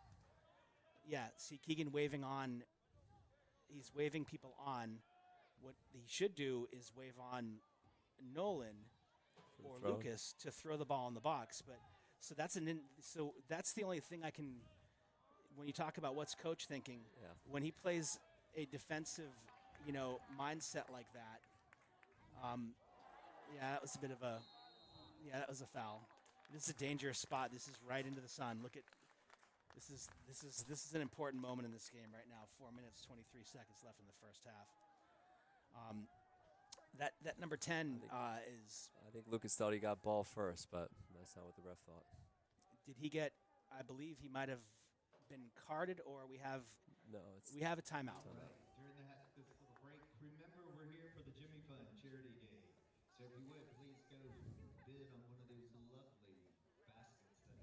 Yeah, see Keegan waving on. He's waving people on. What he should do is wave on Knowlton or Lucas to throw the ball in the box. But so that's the only thing I can. When you talk about what's coach thinking, when he plays a defensive, mindset like that, that was a bit of a, that was a foul. This is a dangerous spot. This is right into the sun. Look at, this is an important moment in this game right now. 4 minutes, 23 seconds left in the first half. That number 10 is. I think Lucas thought he got ball first, but that's not what the ref thought. Did he get? I believe he might have been carded, or we have a timeout. During this little break, remember we're here for the Jimmy Fund Charity Day. So if you would, please go bid on one of those lovely baskets that the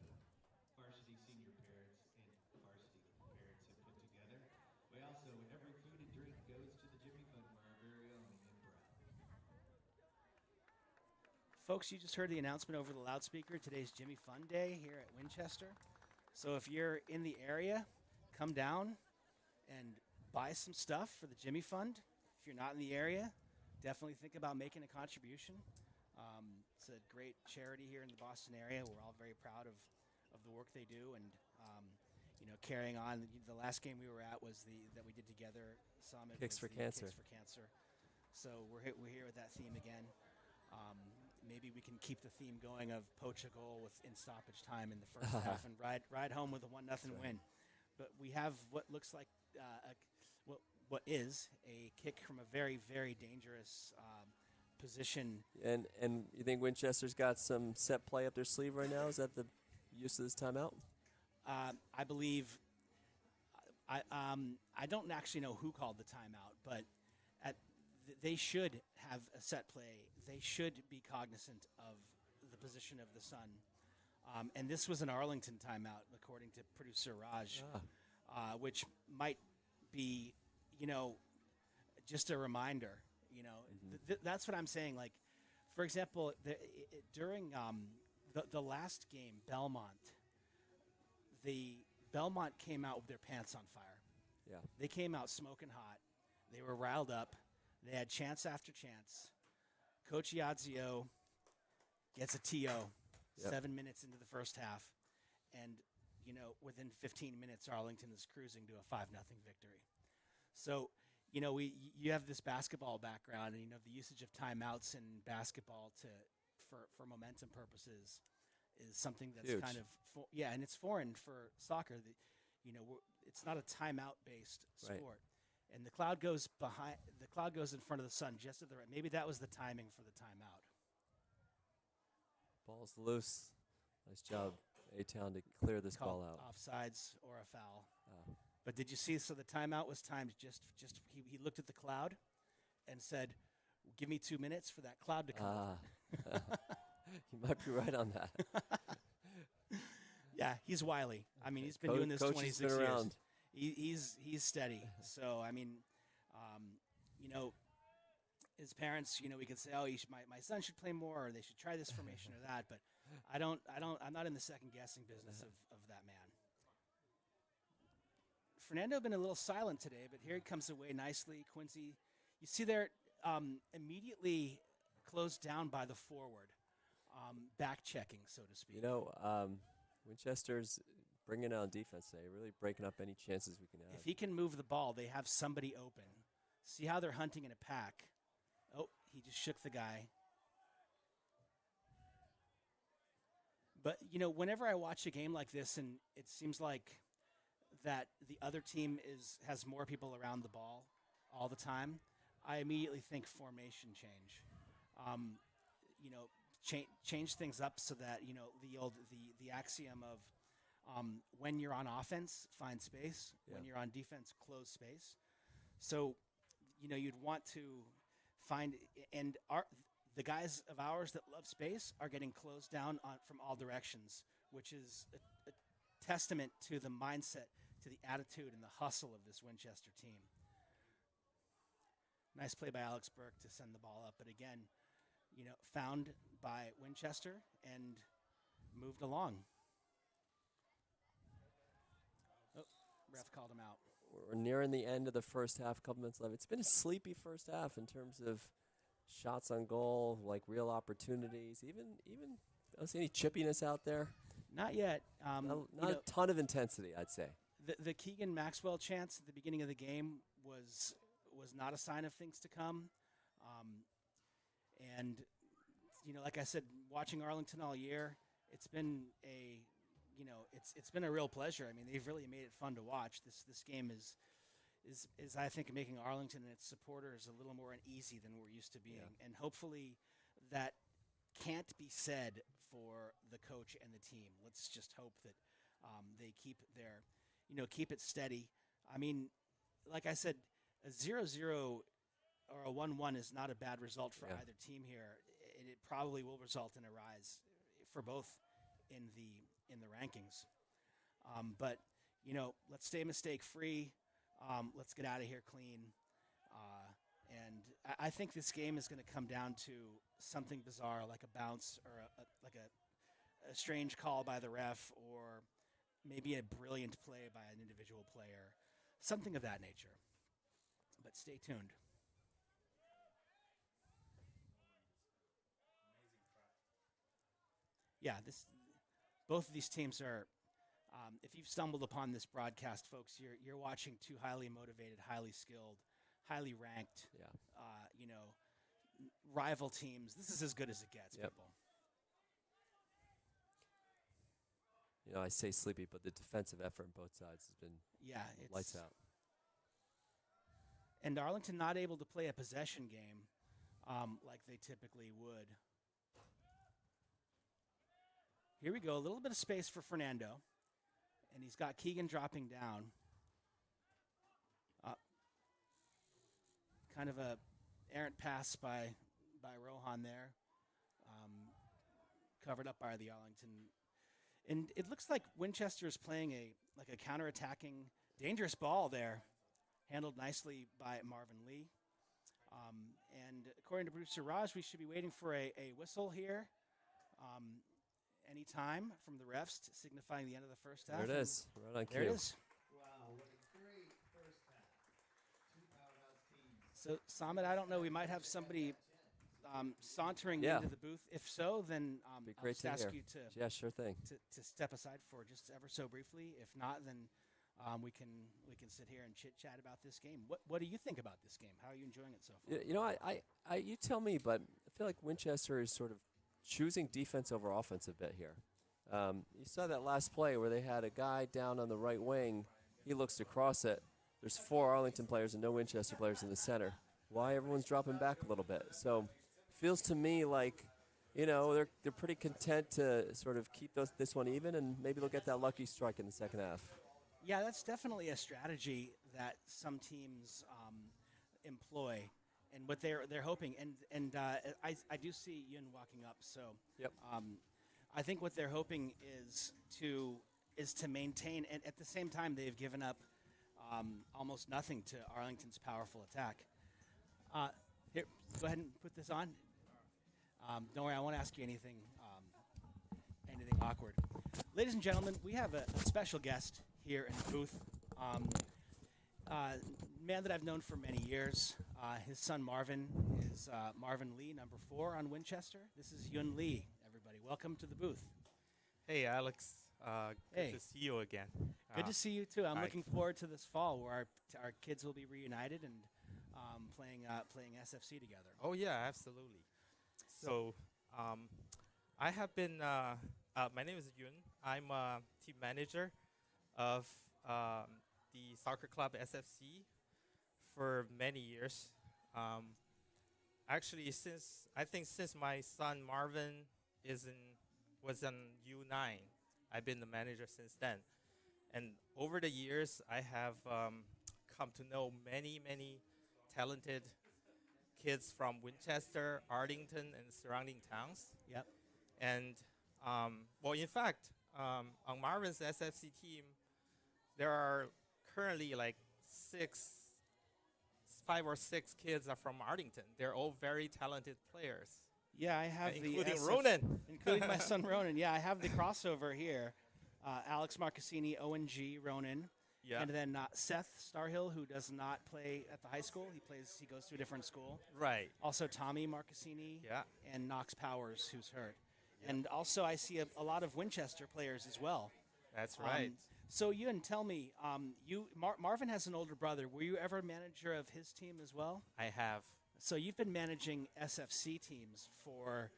varsity senior parents and varsity parents have put together. We also, every food and drink goes to the Jimmy Fund for our very own Emperor. Folks, you just heard the announcement over the loudspeaker. Today's Jimmy Fund Day here at Winchester. So if you're in the area, come down and buy some stuff for the Jimmy Fund. If you're not in the area, definitely think about making a contribution. It's a great charity here in the Boston area. We're all very proud of the work they do, and carrying on. The last game we were at was that we did together. Summit Kicks for Cancer. Kicks for Cancer. So we're here with that theme again. Maybe we can keep the theme going of poach a goal in stoppage time in the first half and ride home with a 1-0 win. But we have what looks like what is a kick from a very, very dangerous position. And you think Winchester's got some set play up their sleeve right now? Is that the use of this timeout? I believe. I don't actually know who called the timeout, but they should have a set play. They should be cognizant of the position of the sun. And this was an Arlington timeout, according to producer Raj, which might be, just a reminder. That's what I'm saying. Like, for example, during the last game, Belmont came out with their pants on fire. Yeah. They came out smoking hot. They were riled up. They had chance after chance. Coach Yazio gets a TO 7 minutes into the first half. And, within 15 minutes, Arlington is cruising to a 5-0 victory. So, you have this basketball background, and, the usage of timeouts in basketball for momentum purposes is something that's huge. Kind of, and it's foreign for soccer. It's not a timeout-based sport. Right. And the cloud goes in front of the sun just at the right. Maybe that was the timing for the timeout. Ball's loose. Nice job, A-Town, to clear this ball out. Offsides or a foul. Oh. But did you see? So the timeout was timed he looked at the cloud and said, "Give me 2 minutes for that cloud to come over." You might be right on that. Yeah, he's wily. I mean, he's been Coach- doing this coach 26 has been years. around. He's steady. So I mean, you know, his parents, you know, we could say, oh, my son should play more, or they should try this formation or that. But I'm not in the second guessing business of that man. Fernando been a little silent today, but here he comes away nicely. Quincy, you see there, immediately closed down by the forward, back checking, so to speak. You know, Winchester's bringing on defense today, really breaking up any chances we can have. If he can move the ball, they have somebody open. See how they're hunting in a pack. Oh, he just shook the guy. But, you know, whenever I watch a game like this and it seems like that the other team has more people around the ball all the time, I immediately think formation change. You know, change things up so that, you know, the axiom of when you're on offense, find space. Yeah. When you're on defense, close space. So, you know, you'd want to find, and the guys of ours that love space are getting closed down from all directions, which is a testament to the mindset, to the attitude and the hustle of this Winchester team. Nice play by Alex Burke to send the ball up, but again, you know, found by Winchester and moved along. Oh, ref called him out. We're nearing the end of the first half, a couple minutes left. It's been a sleepy first half in terms of shots on goal, like real opportunities. Even I don't see any chippiness out there. Not yet. Not a ton of intensity, I'd say. The Keegan Maxwell chance at the beginning of the game was not a sign of things to come. And, you know, like I said, watching Arlington all year, it's been it's been a real pleasure. I mean, they've really made it fun to watch. This game is I think making Arlington and its supporters a little more uneasy than we're used to being. Yeah. And hopefully that can't be said for the coach and the team. Let's just hope that they keep it steady. I mean, like I said, a 0-0 or a 1-1 is not a bad result for either team here. It probably will result in a rise for both in the rankings. But, you know, let's stay mistake-free. Let's get out of here clean. And I think this game is going to come down to something bizarre, like a bounce or a strange call by the ref, or maybe a brilliant play by an individual player, something of that nature. But stay tuned. Yeah, both of these teams are. If you've stumbled upon this broadcast, folks, you're watching two highly motivated, highly skilled, highly ranked, you know, rival teams. This is as good as it gets, people. You know, I say sleepy, but the defensive effort on both sides has been lights out. And Arlington not able to play a possession game like they typically would. Here we go, a little bit of space for Fernando. And he's got Keegan dropping down. Kind of a errant pass by Rohan there. Covered up by the Arlington. And it looks like Winchester is playing a counterattacking, dangerous ball there. Handled nicely by Marvin Lee. And according to producer Raj, we should be waiting for a whistle here. Any time from the refs signifying the end of the first half. There it is. Right on cue. There it is. Wow, what a great first half. Two powerhouse teams. So, Samit, I don't know. We might have somebody sauntering into the booth. If so, then I'll Great just to ask hear. you Yeah, sure thing. to step aside for just ever so briefly. If not, then we can sit here and chit chat about this game. What do you think about this game? How are you enjoying it so far? You know, I you tell me, but I feel like Winchester is sort of choosing defense over offense a bit here. You saw that last play where they had a guy down on the right wing. He looks to cross it. There's 4 Arlington players and no Winchester players in the center. Why everyone's dropping back a little bit? So feels to me like, you know, they're pretty content to sort of keep this one even, and maybe they'll get that lucky strike in the second half. Yeah, that's definitely a strategy that some teams employ. and what they're hoping, and I do see Yun walking up. So Yep. I think what they're hoping is to maintain, and at the same time they've given up almost nothing to Arlington's powerful attack. Here, go ahead and put this on. Don't worry, I won't ask you anything awkward. Ladies and gentlemen, we have a special guest here in the booth. Man that I've known for many years. His son Marvin is Marvin Lee, number 4 on Winchester. This is Yun Lee, everybody. Welcome to the booth. Hey, Alex. Hey. Good to see you again. Good to see you too. I'm hi. looking forward to this fall where our kids will be reunited and playing SFC together. Oh, yeah, absolutely. So, I have been, my name is Yun. I'm a team manager of the soccer club SFC for many years. Actually, since my son Marvin was in U9, I've been the manager since then. And over the years, I have come to know many talented kids from Winchester, Arlington, and surrounding towns. Yep. And, well, in fact, on Marvin's SFC team, there are currently like 5 or 6 kids are from Arlington. They're all very talented players. Yeah, I have including the Ronan. including my son Ronan. Yeah, I have the crossover here. Alex Marcassini, ONG, Ronan. Yeah. And then Seth Starhill, who does not play at the high school. He goes to a different school. Right. Also Tommy Marcassini. Yeah. And Knox Powers, who's hurt. And also I see a lot of Winchester players as well. That's right. So Ewan, tell me, Marvin has an older brother. Were you ever manager of his team as well? I have. So you've been managing SFC teams for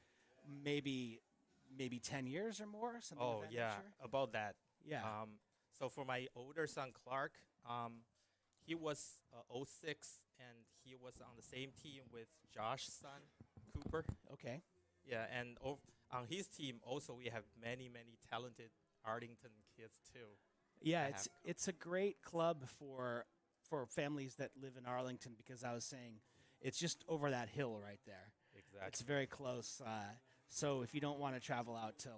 maybe 10 years or more? Something of Oh, that yeah, nature? about that. Yeah. So for my older son, Clark, he was 06, and he was on the same team with Josh's son, Cooper. Okay. Yeah, and on his team also we have many talented Arlington kids too. Yeah, I it's a great club for families that live in Arlington, because I was saying it's just over that hill right there. Exactly. It's very close. So if you don't want to travel out to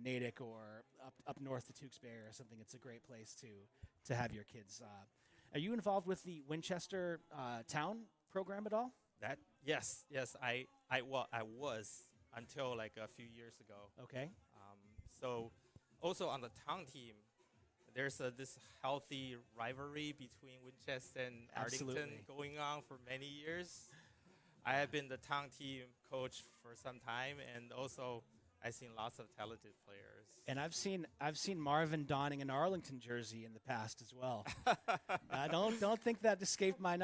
Natick or up north to Tewksbury or something, it's a great place to have your kids. Are you involved with the Winchester town program at all? Yes, I was until like a few years ago. Okay. So also on the town team, there's this healthy rivalry between Winchester and Arlington Absolutely. going on for many years. I have been the town team coach for some time, and also I've seen lots of talented players. And I've seen Marvin donning an Arlington jersey in the past as well. Don't think that escaped my.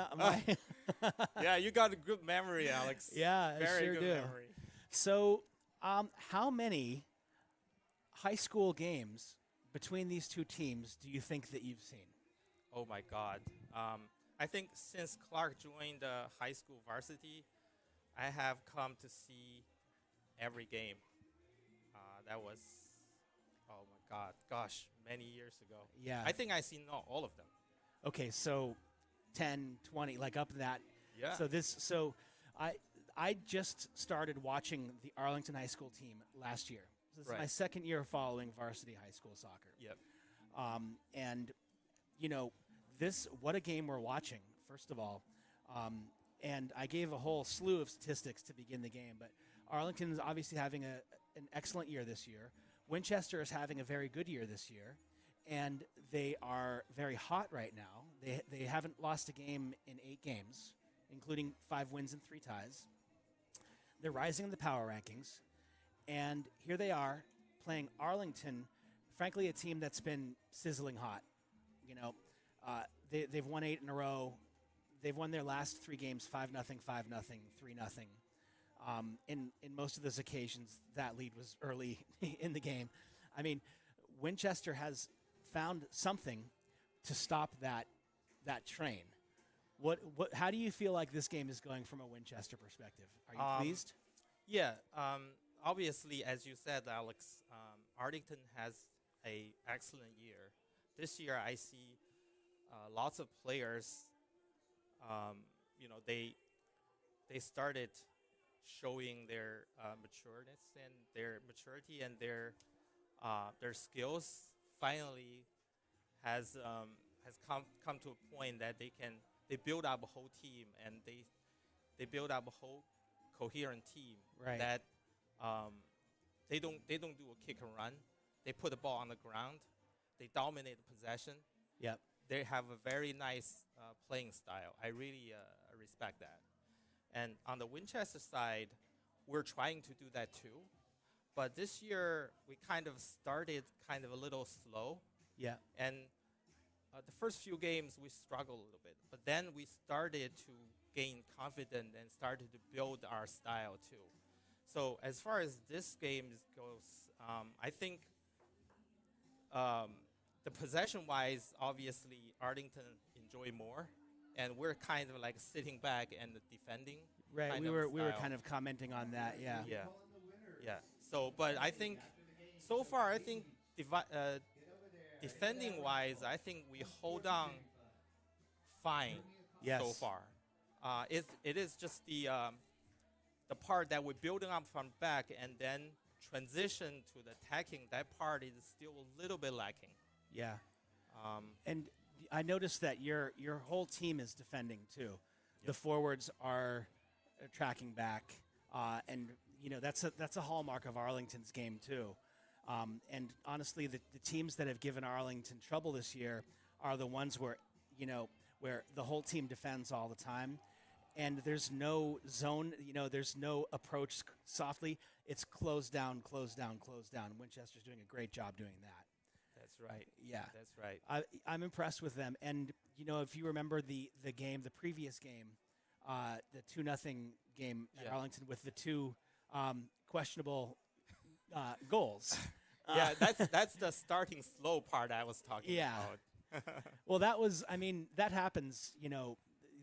Yeah, you got a good memory, Alex. Yeah, I Very sure good do. memory. So, how many high school games between these two teams do you think that you've seen? Oh my God. I think since Clark joined high school varsity, I have come to see every game. That was, oh my God, gosh, many years ago. Yeah. I think I've seen all of them. Okay, so 10, 20, like up that. Yeah. So I just started watching the Arlington High School team last year. This is Right. my second year following varsity high school soccer. Yep. And what a game we're watching, first of all. And I gave a whole slew of statistics to begin the game, but Arlington is obviously having an excellent year this year. Winchester is having a very good year this year, and they are very hot right now. They haven't lost a game in 8 games, including 5 wins and 3 ties. They're rising in the power rankings, and here they are playing Arlington, frankly a team that's been sizzling hot. They've won 8 in a row. They've won their last 3 games 5-0, 5-0, 3-0. In most of those occasions, that lead was early in the game. I mean, Winchester has found something to stop that train. How do you feel like this game is going from a Winchester perspective? Are you pleased? Yeah. Obviously, as you said, Alex, Arlington has an excellent year. This year, I see lots of players they started showing their maturity and their skills finally has come to a point that they build up a whole team, and they build up a whole coherent team Right. that they don't do a kick and run. They put the ball on the ground. They dominate the possession. Yep. They have a very nice playing style. I really respect that. And on the Winchester side, we're trying to do that too. But this year, we kind of started kind of a little slow. Yeah. And the first few games, we struggled a little bit. But then we started to gain confidence and started to build our style too. So as far as this game goes, I think the possession-wise, obviously, Arlington enjoy more. And we're kind of like sitting back and defending. Right. kind We of were style. kind of commenting on that. Yeah. Yeah. Yeah. So, but I think so far, I think defending wise, I think we hold on fine Yes. so far. It is just the part that we're building up from back and then transition to the attacking. That part is still a little bit lacking. Yeah. Um, And I noticed that your whole team is defending too. The forwards are tracking back, and that's a hallmark of Arlington's game too. And honestly, the teams that have given Arlington trouble this year are the ones where the whole team defends all the time, and there's no zone. There's no approach softly. It's close down, close down, close down. Winchester's doing a great job doing that. that's right. Yeah. That's right. I'm impressed with them. And, if you remember the previous game, the 2-0 game at Yeah. Arlington with the two questionable goals. Yeah, that's the starting slow part I was talking Yeah. about. Well, that happens.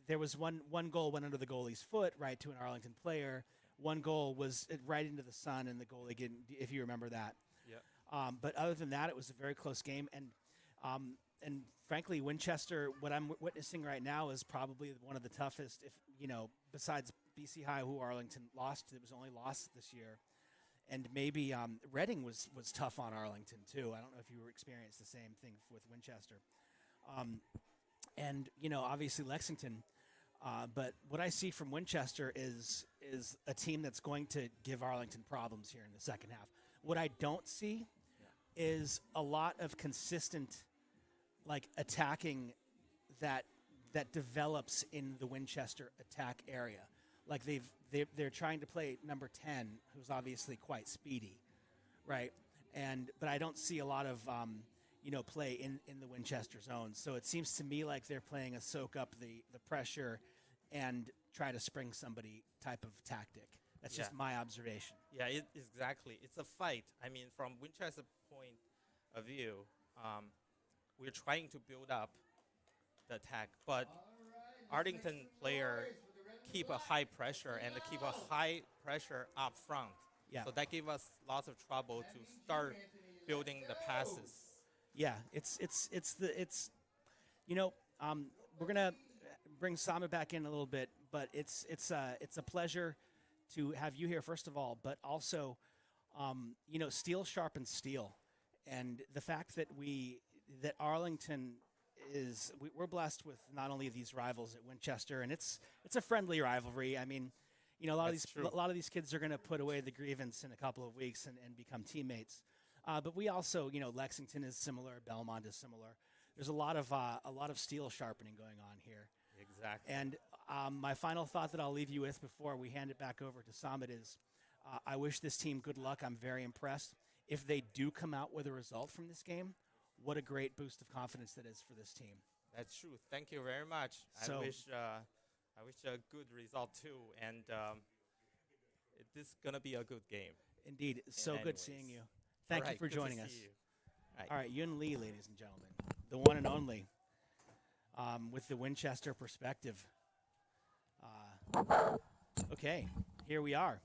There was one goal went under the goalie's foot, right, to an Arlington player. One goal was right into the sun, and the goalie didn't, if you remember that. Yeah. But other than that, it was a very close game. And frankly, Winchester, what I'm witnessing right now is probably one of the toughest, besides BC High, who Arlington lost. It was only lost this year. And maybe Reading was tough on Arlington, too. I don't know if you experienced the same thing with Winchester. And obviously Lexington. But what I see from Winchester is a team that's going to give Arlington problems here in the second half. What I don't see is a lot of consistent, attacking that develops in the Winchester attack area. Like they're trying to play number 10, who's obviously quite speedy, right? But I don't see a lot of play in the Winchester zone. So it seems to me like they're playing a soak up the pressure and try to spring somebody type of tactic. That's just my observation. Yeah, exactly. It's a fight. I mean, from Winchester's point of view, we're trying to build up the attack, but Arlington player keep a high pressure and keep a high pressure up front. Yeah. So that gave us lots of trouble to start building the passes. Yeah, we're gonna bring Sama back in a little bit, but it's a pleasure to have you here first of all, but also, steel sharpens steel, and the fact that Arlington we're blessed with not only these rivals at Winchester, and it's a friendly rivalry. I mean, a lot of these kids are going to put away the grievance in a couple of weeks and become teammates. But we also, Lexington is similar, Belmont is similar. There's a lot of steel sharpening going on here. Exactly. And my final thought that I'll leave you with before we hand it back over to Samit is, I wish this team good luck. I'm very impressed. If they do come out with a result from this game, what a great boost of confidence that is for this team. That's true. Thank you very much. So- I wish a good result too, and this is gonna be a good game. Indeed, it's so good anyways. seeing you. Thank All you right, for good to joining see us. you. Right. All right, Yun Lee, ladies and gentlemen, the one and only, with the Winchester perspective. Okay, here we are,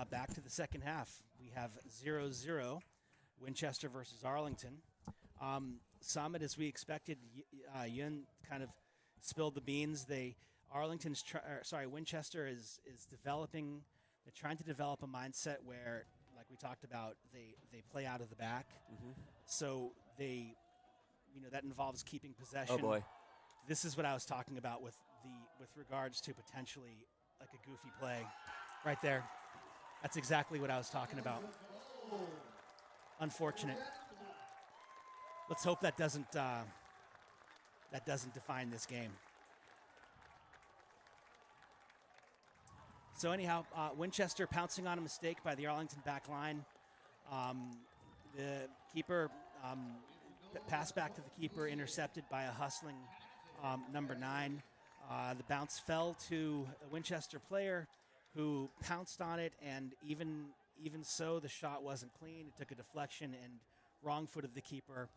back to the second half. We have 0-0, Winchester versus Arlington. Summit, as we expected, Yun kind of spilled the beans. Winchester is developing. They're trying to develop a mindset where, like we talked about, they play out of the back. So that involves keeping possession. Oh boy. This is what I was talking about with regards to potentially like a goofy play, right there. That's exactly what I was talking about. Unfortunate. Let's hope that doesn't define this game. So anyhow, Winchester pouncing on a mistake by the Arlington back line. The keeper pass back to the keeper, intercepted by a hustling number 9. The bounce fell to a Winchester player who pounced on it, and even so, the shot wasn't clean. It took a deflection and wrong foot of the keeper.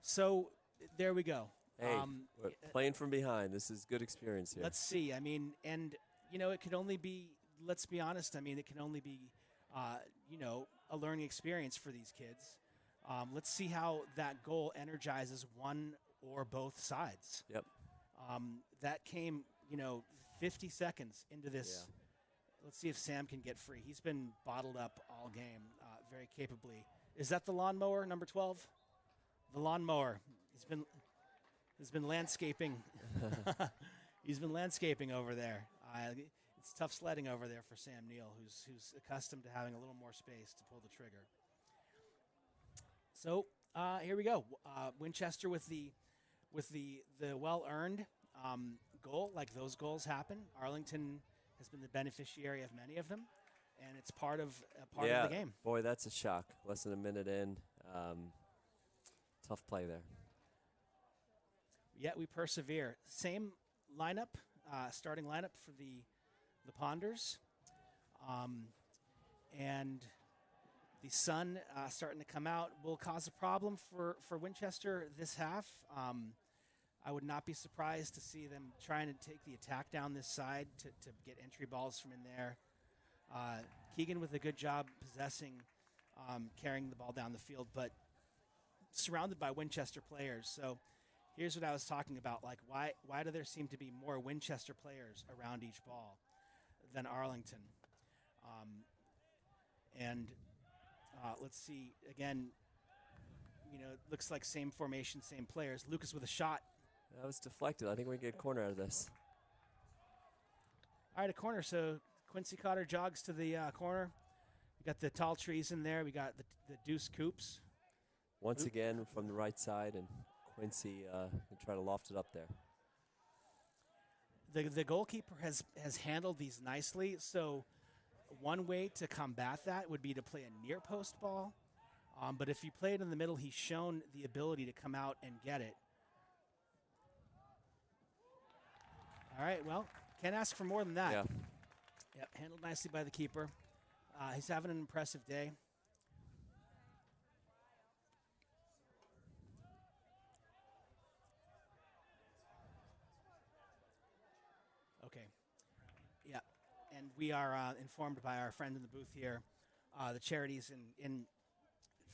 So there we go. Hey, we're playing from behind. This is good experience here. Let's see. I mean, and it could only be. Let's be honest. I mean, it can only be, a learning experience for these kids. Let's see how that goal energizes one or both sides. Yep. That came, 50 seconds into this. Yeah. Let's see if Sam can get free. He's been bottled up all game very capably. Is that the lawnmower, number 12? The lawnmower. He's been landscaping. He's been landscaping over there. It's tough sledding over there for Sam Neal, who's accustomed to having a little more space to pull the trigger. So here we go. Winchester with the well-earned goal. Like those goals happen. Arlington has been the beneficiary of many of them, and it's part of the game. Boy, that's a shock. Less than a minute in. Tough play there. Yet we persevere. Same lineup, starting lineup for the Ponders. And the sun starting to come out will cause a problem for Winchester this half. I would not be surprised to see them trying to take the attack down this side to get entry balls from in there. Keegan with a good job possessing, carrying the ball down the field, but surrounded by Winchester players. So here's what I was talking about. Like, why do there seem to be more Winchester players around each ball than Arlington? Let's see, again, it looks like same formation, same players. Lucas with a shot. That was deflected. I think we can get a corner out of this. All right, a corner. So Quincy Cotter jogs to the corner. We got the tall trees in there. We got the Deuce Coops. Once again from the right side, and Quincy can try to loft it up there. The goalkeeper has handled these nicely. So one way to combat that would be to play a near post ball. But if you play it in the middle, he's shown the ability to come out and get it. All right, well, can't ask for more than that. Yeah. Yep, handled nicely by the keeper. He's having an impressive day. Okay. Yeah, and we are informed by our friend in the booth here, the charities in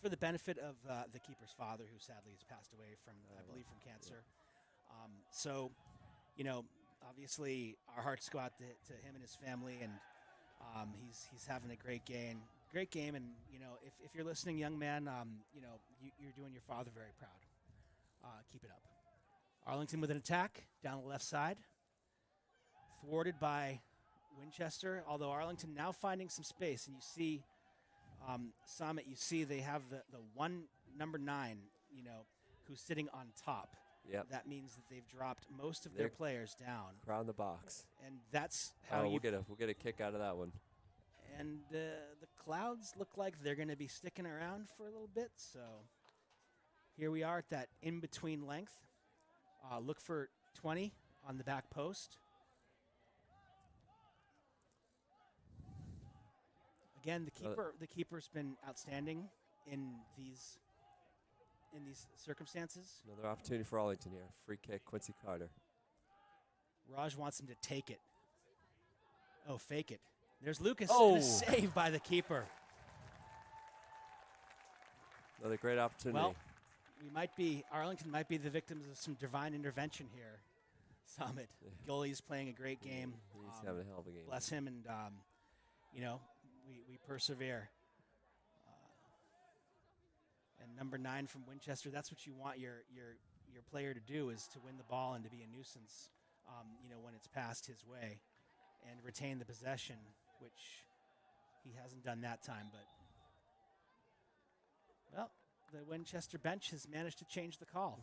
for the benefit of the keeper's father, who sadly has passed away from, I believe, from cancer. So, obviously, our hearts go out to him and his family, and he's having a great game. And if you're listening, young man, you're doing your father very proud. Keep it up. Arlington with an attack down the left side, thwarted by Winchester. Although Arlington now finding some space, and you see, Summit. You see they have the one number 9, who's sitting on top. Yep. That means that they've dropped most of their players down. Crowd the box. And that's how we'll get a kick out of that one. And the Clouds look like they're going to be sticking around for a little bit. So here we are at that in-between length. Look for 20 on the back post. Again, the keeper's been outstanding in these circumstances. Another opportunity for Arlington here. Free kick, Quincy Carter. Raj wants him to take it. Oh, fake it. There's Lucas. And a save by the keeper. Another great opportunity. Well, Arlington might be the victims of some divine intervention here. Summit. Goalie's playing a great game. He's having a hell of a game. Bless him, and we persevere. And number 9 from Winchester, that's what you want your player to do, is to win the ball and to be a nuisance, when it's passed his way, and retain the possession, which he hasn't done that time. But, well, the Winchester bench has managed to change the call,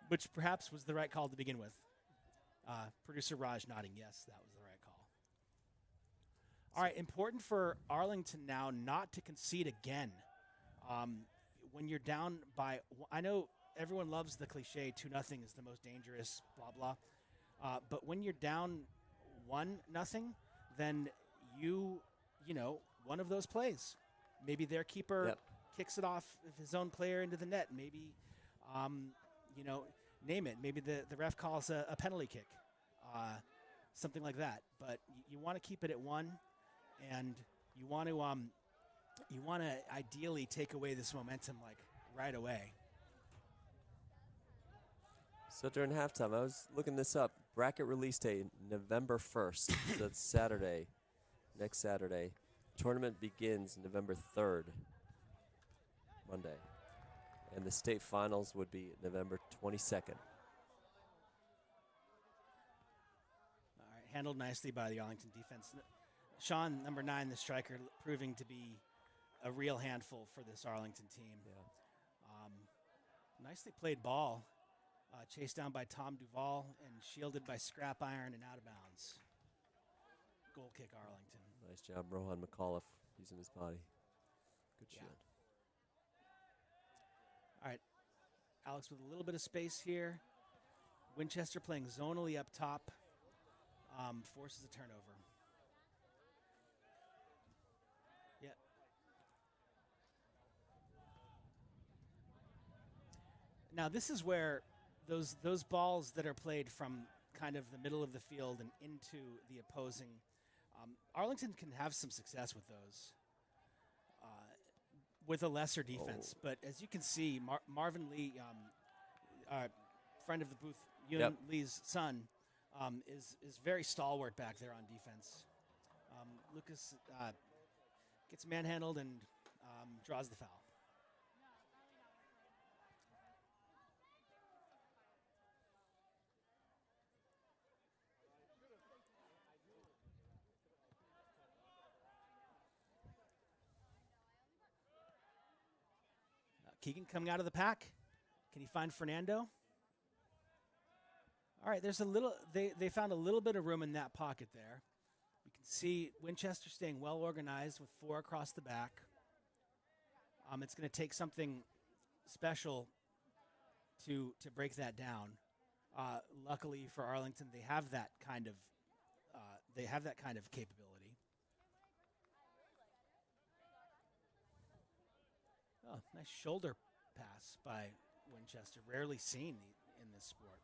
which perhaps was the right call to begin with. Producer Raj nodding, yes, that was the right call. All right, important for Arlington now not to concede again. When you're down by, I know everyone loves the cliche, 2-0 is the most dangerous, blah, blah. But when you're down 1-0, then one of those plays. Maybe their keeper kicks it off of his own player into the net. Maybe, name it. Maybe the ref calls a penalty kick, something like that. But you want to keep it at 1, and you want to ideally take away this momentum right away. So during halftime, I was looking this up. Bracket release date, November 1st. So that's Saturday, next Saturday. Tournament begins November 3rd, Monday. And the state finals would be November 22nd. All right, handled nicely by the Arlington defense. Sean, number 9, the striker, proving to be a real handful for this Arlington team. Yeah. Nicely played ball. Chased down by Tom Duvall and shielded by Scrap Iron and out of bounds. Goal kick, Arlington. Nice job, Rohan McAuliffe, using his body. Good Yeah. shield. All right, Alex with a little bit of space here. Winchester playing zonally up top, forces a turnover. Yeah. Now this is where those balls that are played from kind of the middle of the field and into the opposing, Arlington can have some success with those. With a lesser defense. But as you can see, Marvin Lee, friend of the booth, Yun Lee's son, is very stalwart back there on defense. Lucas gets manhandled and draws the foul. Keegan coming out of the pack. Can he find Fernando? All right, there's a little. They found a little bit of room in that pocket there. You can see Winchester staying well organized with 4 across the back. It's going to take something special to break that down. Luckily for Arlington, they have that kind of capability. Oh, nice shoulder pass by Winchester. Rarely seen in this sport.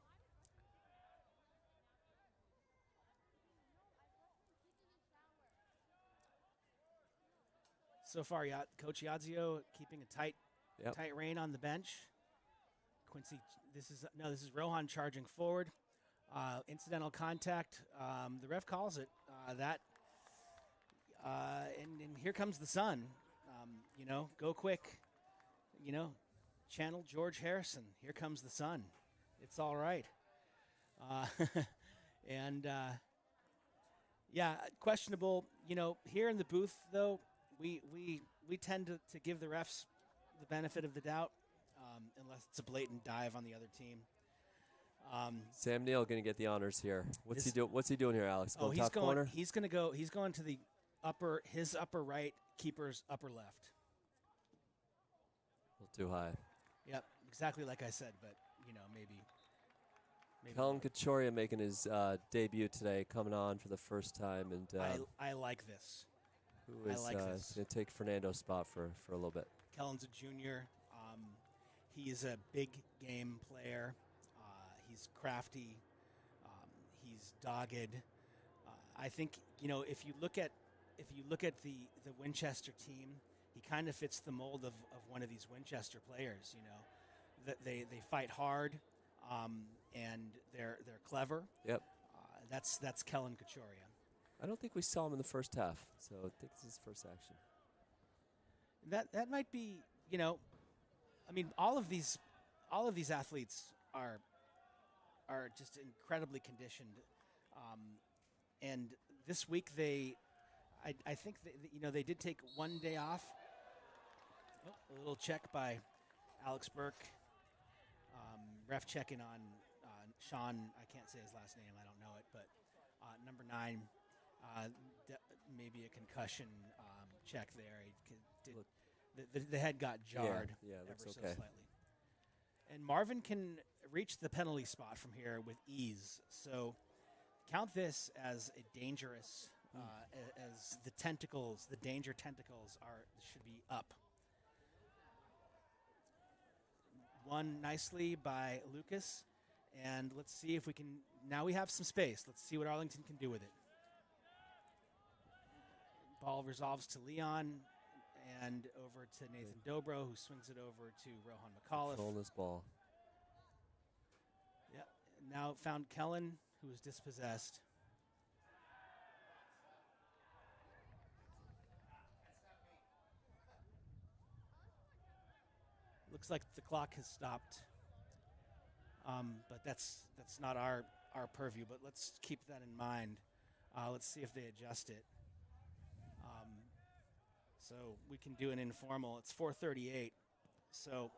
So far, Coach Iazio keeping a tight rein on the bench. Quincy, this is Rohan charging forward. Incidental contact. The ref calls it that. And here comes the sun. Go quick. Channel George Harrison. Here comes the sun. It's all right. And questionable. Here in the booth though, we tend to give the refs the benefit of the doubt, unless it's a blatant dive on the other team. Sam Neal going to get the honors here. What's he doing here, Alex? Corner? He's going to the his upper right, keeper's upper left. A little too high. Yep, exactly like I said, but maybe. Kellen Kachoria making his debut today, coming on for the first time, and I like this. Who is going to take Fernando's spot for a little bit? Kellen's a junior. He is a big game player. He's crafty. He's dogged. I think if you look at the Winchester team, he kind of fits the mold of one of these Winchester players. That they fight hard. and they're clever. Yep. That's Kellen Kachoria. I don't think we saw him in the first half, so I think this is his first action. That might be, I mean, all of these athletes are just incredibly conditioned, and this week I think they did take one day off. Oh, a little check by Alex Burke, ref checking on Sean. I can't say his last name. I don't know it, but number 9, maybe a concussion check there. The head got jarred yeah, ever looks so okay. slightly. And Marvin can reach the penalty spot from here with ease. So count this as a dangerous, as the danger tentacles should be up. Won nicely by Lucas. And let's see if we can, now we have some space. Let's see what Arlington can do with it. Ball resolves to Leon and over to Nathan Dobro, who swings it over to Rohan McAuliffe. Control this ball. Yeah, now found Kellen, who is dispossessed. Looks like the clock has stopped, but that's not our purview. But let's keep that in mind. Let's see if they adjust it. So we can do an informal. It's 4:38. So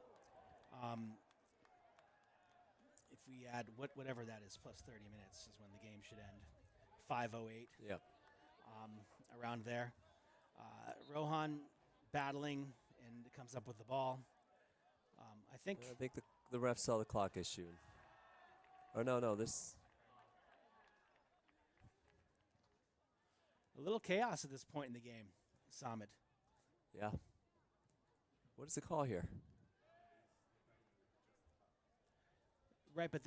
if we add whatever that is, plus 30 minutes is when the game should end. 5:08. Yep. Around there. Rohan battling and comes up with the ball. I think the ref saw the clock issue. Or no, this. A little chaos at this point in the game, Samit. Yeah. What is the call here? Right, but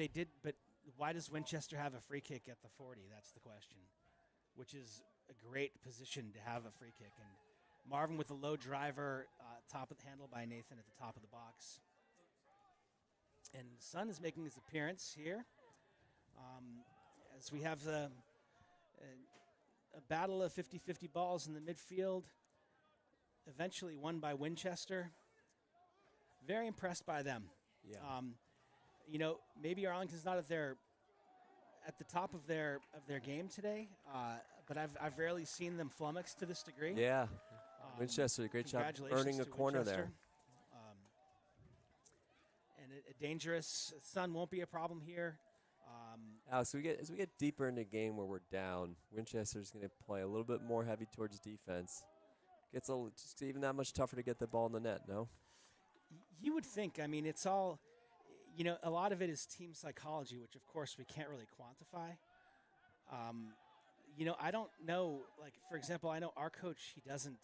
why does Winchester have a free kick at the 40? That's the question, which is a great position to have a free kick. And Marvin with the low driver, top of the handle by Nathan at the top of the box. And Sun is making his appearance here as we have a battle of 50-50 balls in the midfield, eventually won by Winchester. Very impressed by them. Yeah. Maybe Arlington's not at the top of their game today, but I've rarely seen them flummoxed to this degree. Yeah. Winchester, great job earning a corner Winchester. there. And a dangerous Sun won't be a problem here. Alex, as we get deeper in the game where we're down, Winchester's going to play a little bit more heavy towards defense. Gets just even that much tougher to get the ball in the net, no? You would think. I mean, it's all, a lot of it is team psychology, which, of course, we can't really quantify. I don't know. Like, for example, I know our coach, he doesn't,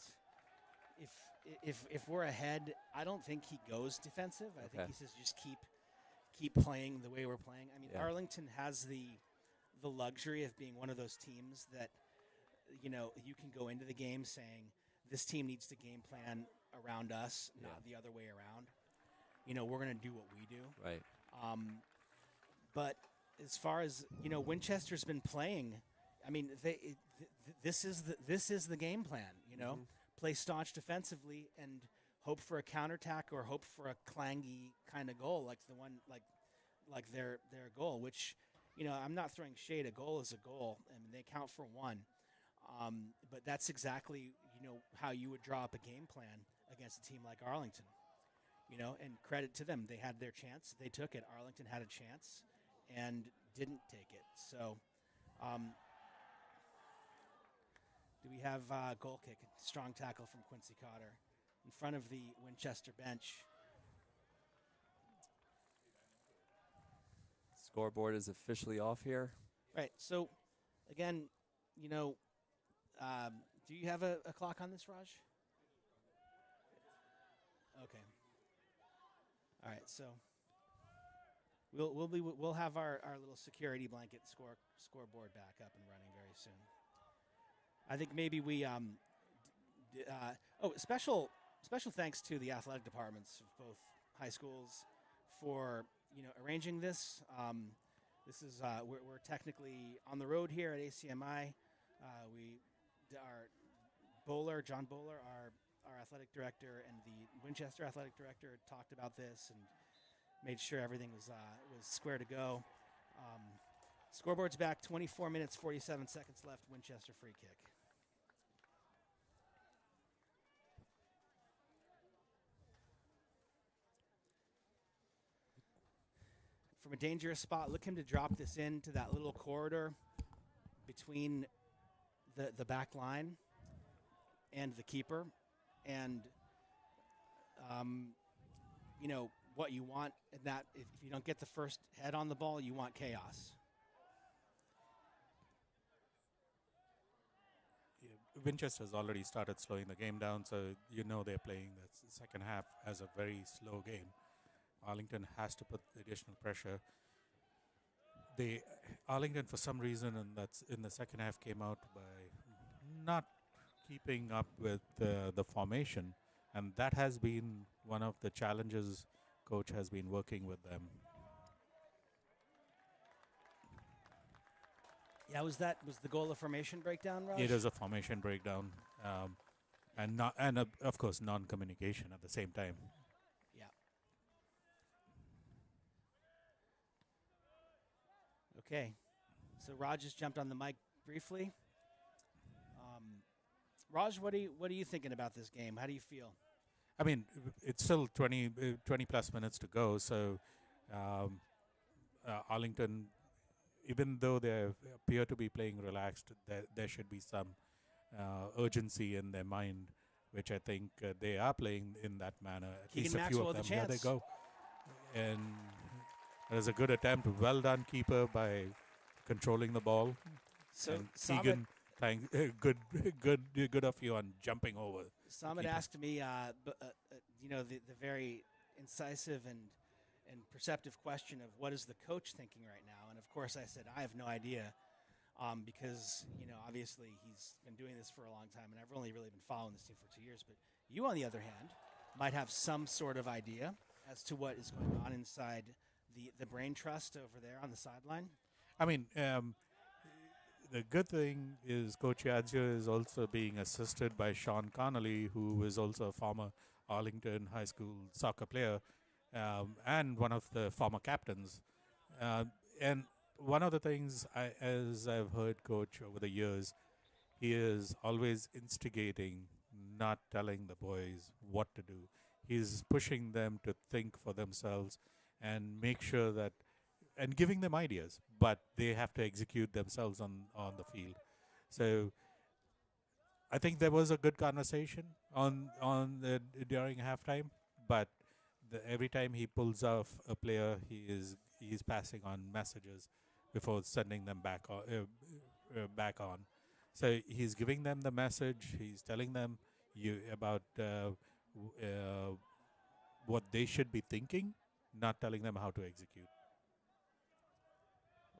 if we're ahead, I don't think he goes defensive. I think he says just keep playing the way we're playing. I mean, Arlington has the luxury of being one of those teams that, you can go into the game saying this team needs to game plan around us, not the other way around. We're going to do what we do. Right. But as far as, Winchester's been playing, I mean, this is the game plan, Play staunch defensively and hope for a counterattack or hope for a clangy kind of goal like the one like their goal, which, I'm not throwing shade. A goal is a goal. I mean, they count for one. But that's exactly, how you would draw up a game plan against a team like Arlington. And credit to them. They had their chance. They took it. Arlington had a chance and didn't take it. So do we have goal kick? Strong tackle from Quincy Cotter in front of the Winchester bench. Scoreboard is officially off here. Right. So, again, do you have a clock on this, Raj? Okay. All right. So we'll have our little security blanket scoreboard back up and running very soon. I think maybe we special thanks to the athletic departments of both high schools for arranging this. This is we're technically on the road here at ACMi. Our Bowler, John Bowler, our athletic director, and the Winchester athletic director talked about this and made sure everything was square to go. Scoreboard's back. 24 minutes, 47 seconds left. Winchester free kick. From a dangerous spot, look him to drop this into that little corridor between the back line and the keeper. And, what you want in that, if you don't get the first head on the ball, you want chaos. Yeah, Winchester's already started slowing the game down, so they're playing the second half as a very slow game. Arlington has to put additional pressure. Arlington, for some reason, and that's in the second half, came out by not keeping up with the formation, and that has been one of the challenges coach has been working with them. Yeah, was the goal a formation breakdown, Raj? It is a formation breakdown, and of course non-communication at the same time. Yeah. Okay, so Raj just jumped on the mic briefly. Raj, what are you thinking about this game? How do you feel? I mean, it's still 20 plus minutes to go, so Arlington, even though they appear to be playing relaxed, there should be some urgency in their mind, which I think they are playing in that manner. At Keegan least a Maxwell few of with them. a There they chance. go. And there's a good attempt. Well done, keeper, by controlling the ball. So And Samit, Keegan, good of you on jumping over. Samit keeper. asked me, the very incisive and perceptive question of what is the coach thinking right now, and of course I said I have no idea, because obviously he's been doing this for a long time, and I've only really been following this team for 2 years. But you, on the other hand, might have some sort of idea as to what is going on inside the brain trust over there on the sideline. I mean, the good thing is Coach Yadzio is also being assisted by Sean Connolly, who is also a former Arlington High School soccer player and one of the former captains. And one of the things, as I've heard Coach over the years, he is always instigating, not telling the boys what to do. He's pushing them to think for themselves and make sure that, and giving them ideas, but they have to execute themselves on the field. So I think there was a good conversation during halftime, but every time he pulls off a player, he's passing on messages before sending them back on. So he's giving them the message. He's telling them about what they should be thinking, not telling them how to execute.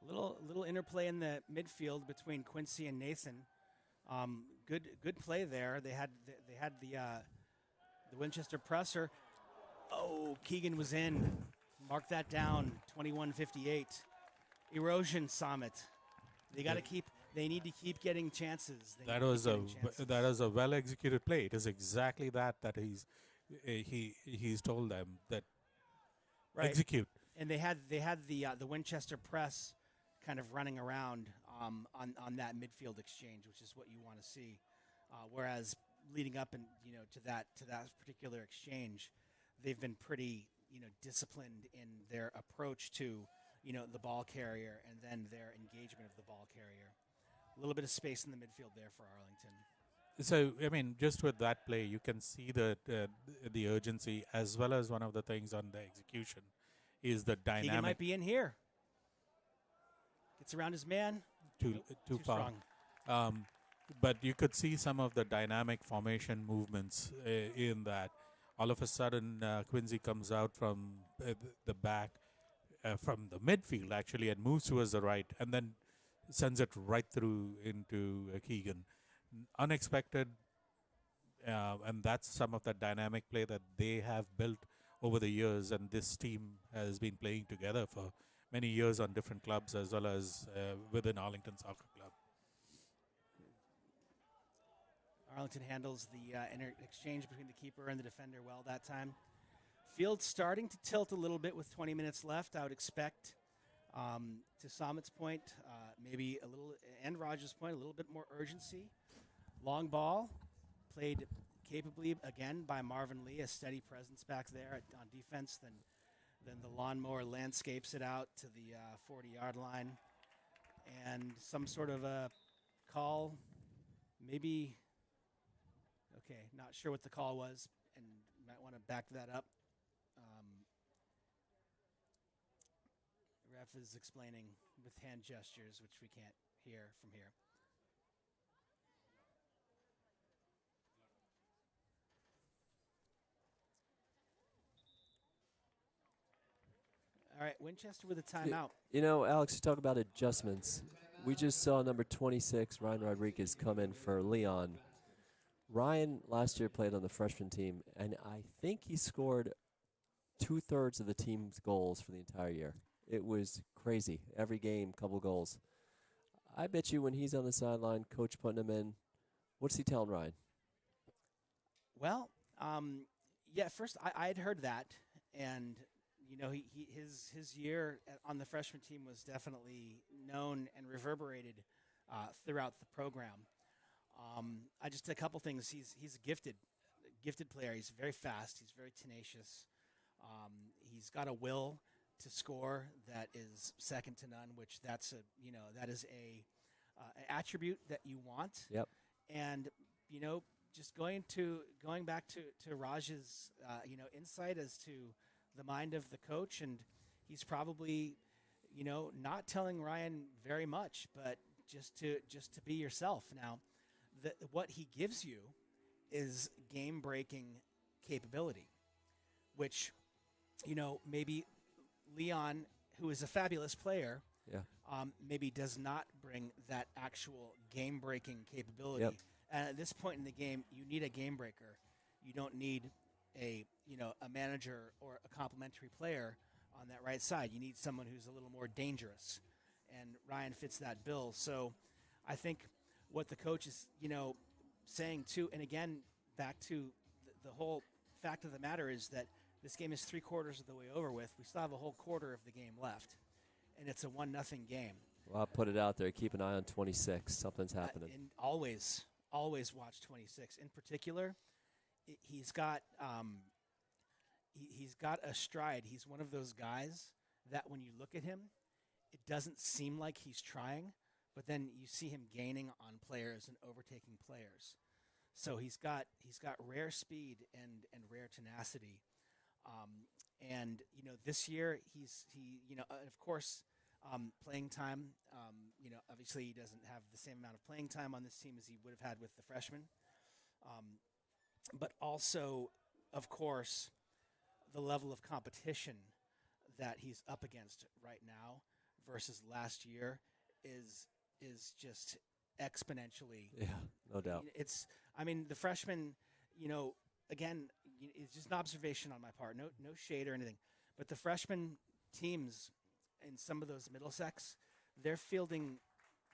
A little interplay in the midfield between Quincy and Nathan. Good play there. They had the Winchester presser. Oh, Keegan was in. Mark that down. 21:58. Erosion Summit. They need to keep getting chances. That was a well executed play. It is exactly that he's told them that right. Execute. And they had the Winchester press kind of running around on that midfield exchange, which is what you want to see. Whereas leading up to that particular exchange, they've been pretty disciplined in their approach to the ball carrier and then their engagement of the ball carrier. A little bit of space in the midfield there for Arlington. So, I mean, just with that play, you can see the urgency, as well as one of the things on the execution is the dynamic. Keegan might be in here. Gets around his man. Too far. Strong. But you could see some of the dynamic formation movements in that. All of a sudden, Quincy comes out from the back, from the midfield, actually, and moves towards the right, and then sends it right through into Keegan. Unexpected, and that's some of the dynamic play that they have built over the years, and this team has been playing together for many years on different clubs as well as within Arlington Soccer Club. Arlington handles the exchange between the keeper and the defender well that time. Field starting to tilt a little bit with 20 minutes left. I would expect, to Samit's point, maybe a little, and Raj's point, a little bit more urgency. Long ball, played capably again by Marvin Lee, a steady presence back there on defense. Then the lawnmower landscapes it out to the 40-yard line. And some sort of a call, maybe, okay, not sure what the call was, and might want to back that up. Ref is explaining with hand gestures, which we can't hear from here. All right, Winchester with a timeout. You know, Alex, you talk about adjustments. We just saw number 26, Ryan Rodriguez, come in for Leon. Ryan last year played on the freshman team, and I think he scored 2/3 of the team's goals for the entire year. It was crazy. Every game, couple goals. I bet you when he's on the sideline, coach putting him in, what's he telling Ryan? Well, yeah, first I had heard that, and you know, his year on the freshman team was definitely known and reverberated throughout the program. I just a couple things. He's a gifted player. He's very fast. He's very tenacious. He's got a will to score that is second to none. Which that is a attribute that you want. Yep. And just going back to Raj's insight as to the mind of the coach, and he's probably not telling Ryan very much, but just to be yourself. Now, what he gives you is game-breaking capability, which maybe Leon, who is a fabulous player, maybe does not bring that actual game-breaking capability. Yep. And at this point in the game, you need a game breaker. You don't need a manager or a complementary player on that right side. You need someone who's a little more dangerous, and Ryan fits that bill. So I think what the coach is saying too, and again back to the whole fact of the matter is that this game is 3/4 of the way over with. We still have a whole quarter of the game left, and it's a 1-0 game. Well, I'll put it out there. Keep an eye on 26. Something's happening. And always watch 26. In particular, he's got a stride. He's one of those guys that when you look at him, it doesn't seem like he's trying, but then you see him gaining on players and overtaking players. So he's got rare speed and rare tenacity. And this year of course, playing time. Obviously he doesn't have the same amount of playing time on this team as he would have had with the freshmen. But also, of course, the level of competition that he's up against right now versus last year is just exponentially. Yeah, no doubt. The freshmen, again, it's just an observation on my part. No shade or anything. But the freshman teams in some of those Middlesex, they're fielding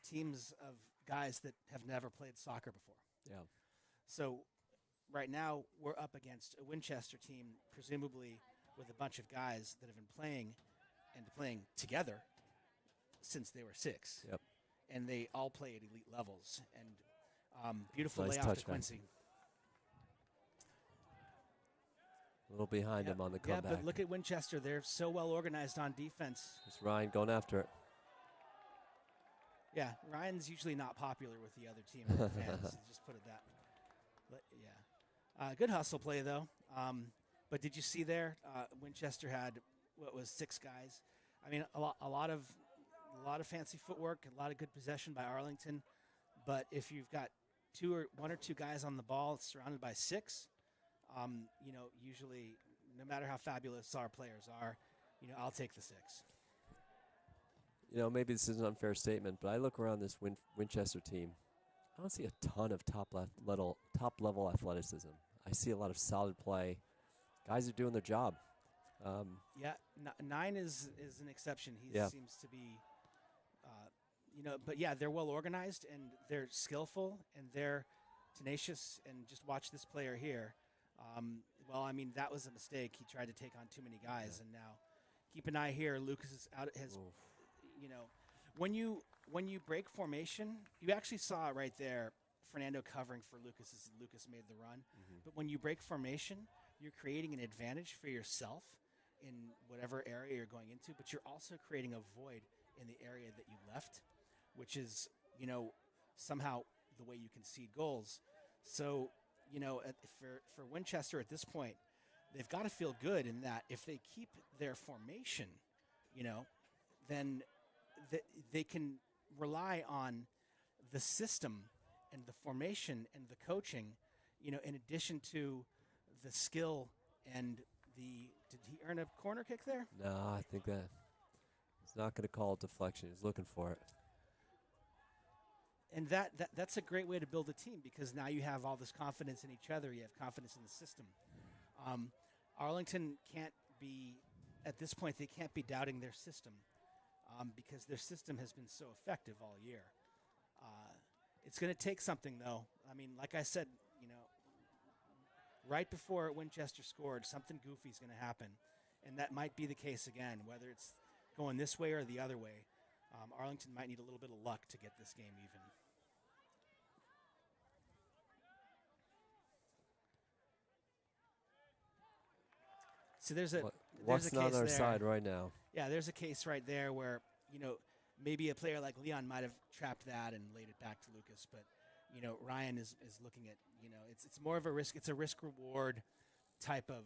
teams of guys that have never played soccer before. Yeah. So right now we're up against a Winchester team, presumably with a bunch of guys that have been playing together since they were 6. Yep. And they all play at elite levels. And beautiful Nice layoff touch, to Quincy. A little behind him on the comeback. Yeah, but look at Winchester. They're so well organized on defense. It's Ryan going after it. Yeah, Ryan's usually not popular with the other team and the fans. Just put it that. But yeah, good hustle play though. But did you see there? Winchester had 6 guys. I mean, a lot of fancy footwork, a lot of good possession by Arlington. But if you've got 1 or 2 guys on the ball surrounded by 6, usually, no matter how fabulous our players are, I'll take the 6. Maybe this is an unfair statement, but I look around this Winchester team. I don't see a ton of top level athleticism. I see a lot of solid play. Guys are doing their job. Yeah, 9 is an exception. He Yeah. seems to be, but yeah, they're well organized and they're skillful and they're tenacious. And just watch this player here. Well, I mean, that was a mistake. He tried to take on too many guys, and now keep an eye here. Lucas is out. When you break formation, you actually saw it right there. Fernando covering for Lucas as Lucas made the run. But when you break formation, you're creating an advantage for yourself in whatever area you're going into, but you're also creating a void in the area that you left, which is, somehow the way you concede goals. So, for Winchester at this point, they've got to feel good in that if they keep their formation, then they can rely on the system and the formation and the coaching, in addition to the skill and did he earn a corner kick there? No, I think that he's not going to call it deflection. He's looking for it. And that's a great way to build a team, because now you have all this confidence in each other. You have confidence in the system. Arlington can't be, at this point, they can't be doubting their system because their system has been so effective all year. It's going to take something, though. I mean, like I said, right before Winchester scored, something goofy is going to happen. And that might be the case again, whether it's going this way or the other way. Arlington might need a little bit of luck to get this game even. So What's on our side right now? Yeah, there's a case right there where, maybe a player like Leon might have trapped that and laid it back to Lucas. But, Ryan is looking at, it's more of a risk. It's a risk-reward type of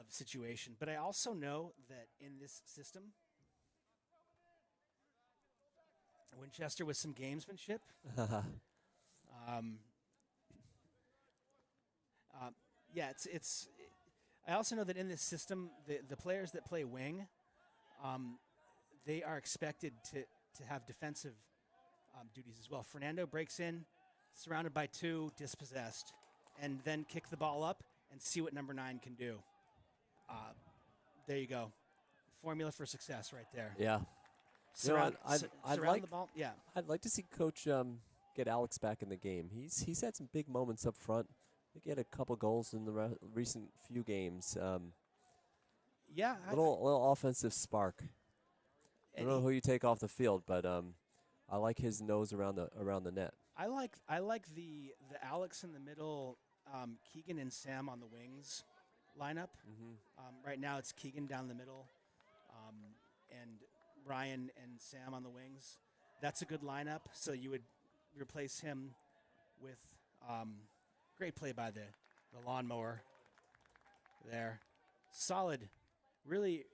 situation. But I also know that in this system, Winchester with some gamesmanship. It's. I also know that in this system, the players that play wing, they are expected to have defensive duties as well. Fernando breaks in, surrounded by 2, dispossessed, and then kick the ball up and see what number 9 can do. There you go. Formula for success right there. Yeah. Surround like the ball. Yeah. I'd like to see Coach get Alex back in the game. He's had some big moments up front. I think he had a couple goals in the recent few games. Little offensive spark. I don't know who you take off the field, but I like his nose around the net. I like the Alex in the middle, Keegan and Sam on the wings lineup. Right now it's Keegan down the middle, and Ryan and Sam on the wings. That's a good lineup. So you would replace him with great play by the lawnmower there. Solid. Really,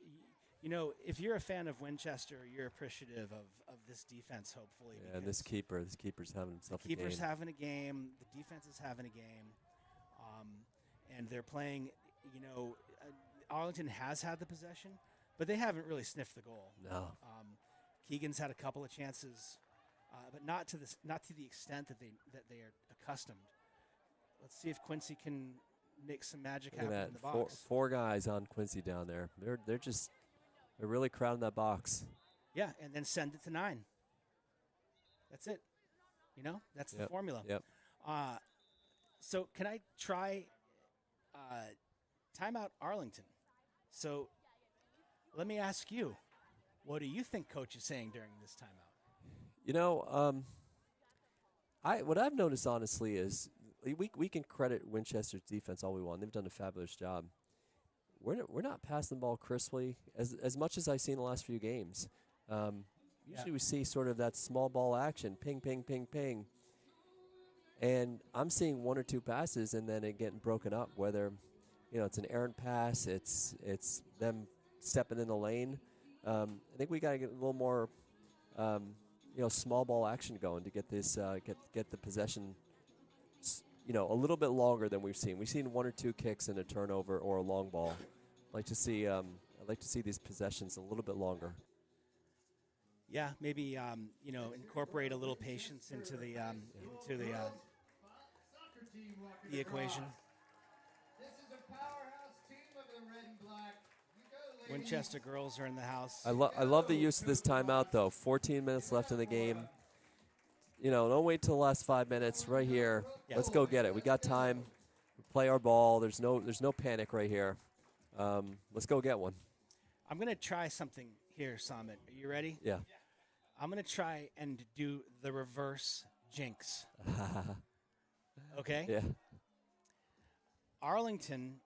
if you're a fan of Winchester, you're appreciative of this defense, hopefully. Yeah, and this keeper's having himself a game. Keeper's having a game. The defense is having a game. And they're playing, Arlington has had the possession, but they haven't really sniffed the goal. No. Keegan's had a couple of chances, but not to the extent that they are accustomed. Let's see if Quincy can make some magic happen in the box. Four guys on Quincy down there. They're really crowding that box. Yeah, and then send it to 9. That's it. That's the formula. Yep. So can I try timeout Arlington? So let me ask you, what do you think Coach is saying during this timeout? What I've noticed honestly is we can credit Winchester's defense all we want. They've done a fabulous job. We're not passing the ball crisply as much as I've seen the last few games. Usually we see sort of that small ball action, ping, ping, ping, ping. And I'm seeing 1 or 2 passes and then it getting broken up, whether it's an errant pass, it's them stepping in the lane. I think we got to get a little more small ball action going to get this get the possession a little bit longer than we've seen. We've seen 1 or 2 kicks and a turnover or a long ball. I'd like to see these possessions a little bit longer. Yeah, maybe incorporate a little patience into the equation. This is a powerhouse team of the Red Winchester girls are in the house. I love the use of this timeout, though. 14 minutes left in the game. Don't wait till the last 5 minutes. Right here, Yeah. let's go get it. We got time. Play our ball. There's no panic right here. Let's go get one. I'm going to try something here, Samit. Are you ready? Yeah. I'm going to try and do the reverse jinx. Okay? Yeah. Arlington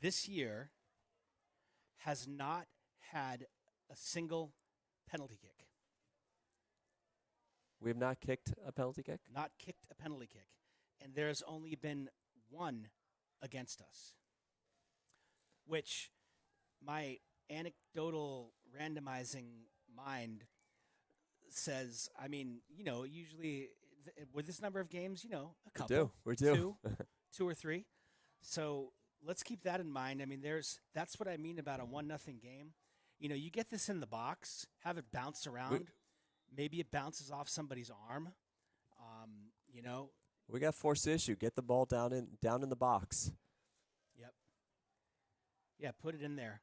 this year has not had a single penalty kick. We have not kicked a penalty kick? Not kicked a penalty kick. And there's only been one against us, which my anecdotal randomizing mind says, usually with this number of games, a couple. We do. Two or three. So let's keep that in mind. That's what I mean about a 1-0 game. You get this in the box, have it bounce around. Maybe it bounces off somebody's arm. We got forced issue. Get the ball down in the box. Yep. Yeah, put it in there.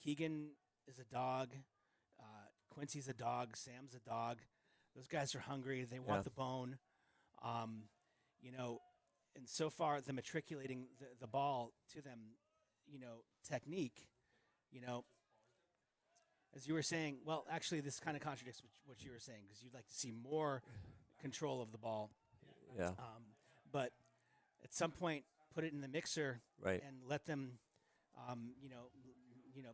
Keegan is a dog. Quincy's a dog. Sam's a dog. Those guys are hungry. They want the bone. And so far, the matriculating the ball to them, technique, as you were saying, well, actually, this kind of contradicts what you were saying, because you'd like to see more control of the ball. Yeah. But at some point, put it in the mixer Right. and let them,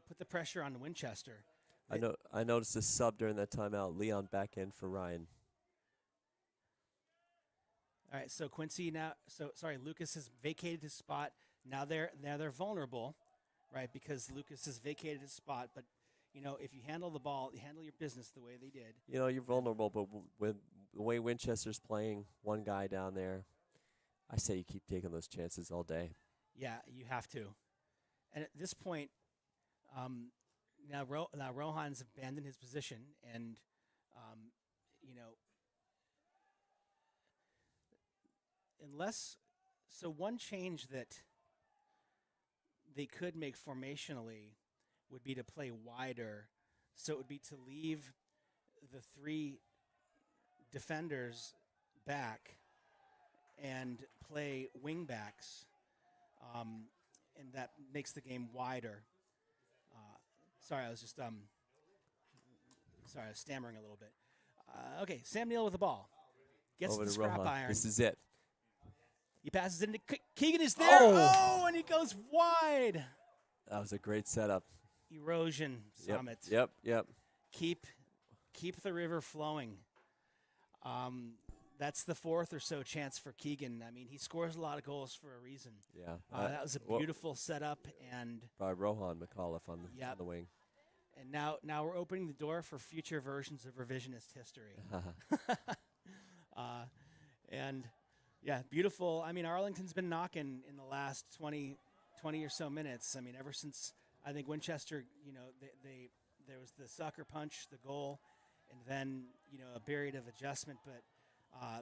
put the pressure on Winchester. I noticed a sub during that timeout. Leon back in for Ryan. All right, so Quincy Lucas has vacated his spot. Now they're vulnerable, right? Because Lucas has vacated his spot. But if you handle the ball, you handle your business the way they did. You're vulnerable, but with the way Winchester's playing, one guy down there, I say you keep taking those chances all day. Yeah, you have to. And at this point, now Rohan's abandoned his position, and one change that they could make formationally would be to play wider. So it would be to leave the three defenders back and play wing backs, and that makes the game wider. Sorry, I was stammering a little bit. Okay, Sam Neal with the ball. Gets Over the to scrap Rohan. iron. This is it. He passes it into Keegan is there. Oh! And he goes wide. That was a great setup. Erosion, Summit. Yep. Keep the river flowing. That's the fourth or so chance for Keegan. He scores a lot of goals for a reason. Yeah. That was a beautiful setup, and By Rohan McAuliffe on the wing. And now we're opening the door for future versions of revisionist history. And yeah, beautiful. Arlington's been knocking in the last 20 or so minutes. Ever since I think Winchester, there was the sucker punch, the goal, and then a period of adjustment. But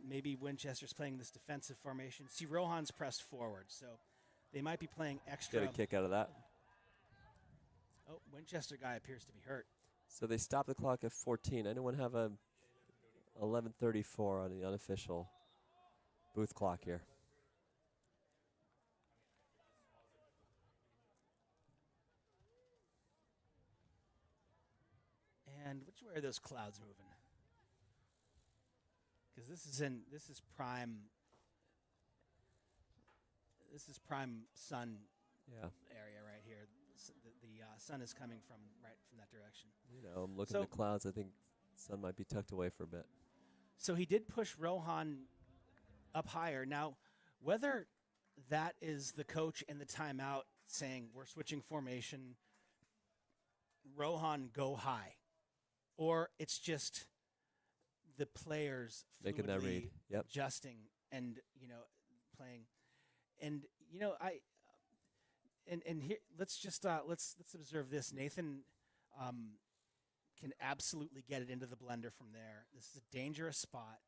maybe Winchester's playing this defensive formation. See, Rohan's pressed forward, so they might be playing extra. Get a kick out of that. Oh, Winchester guy appears to be hurt. So they stop the clock at 14. Anyone have a 11:34 on the unofficial booth clock here? And which way are those clouds moving? Because this is prime sun area right here. The sun is coming from that direction. I'm looking at the clouds. I think sun might be tucked away for a bit. So he did push Rohan up higher. Now, whether that is the coach in the timeout saying we're switching formation, Rohan go high, or it's just the players making that read, adjusting and playing, and And here, let's observe this. Nathan can absolutely get it into the blender from there. This is a dangerous spot.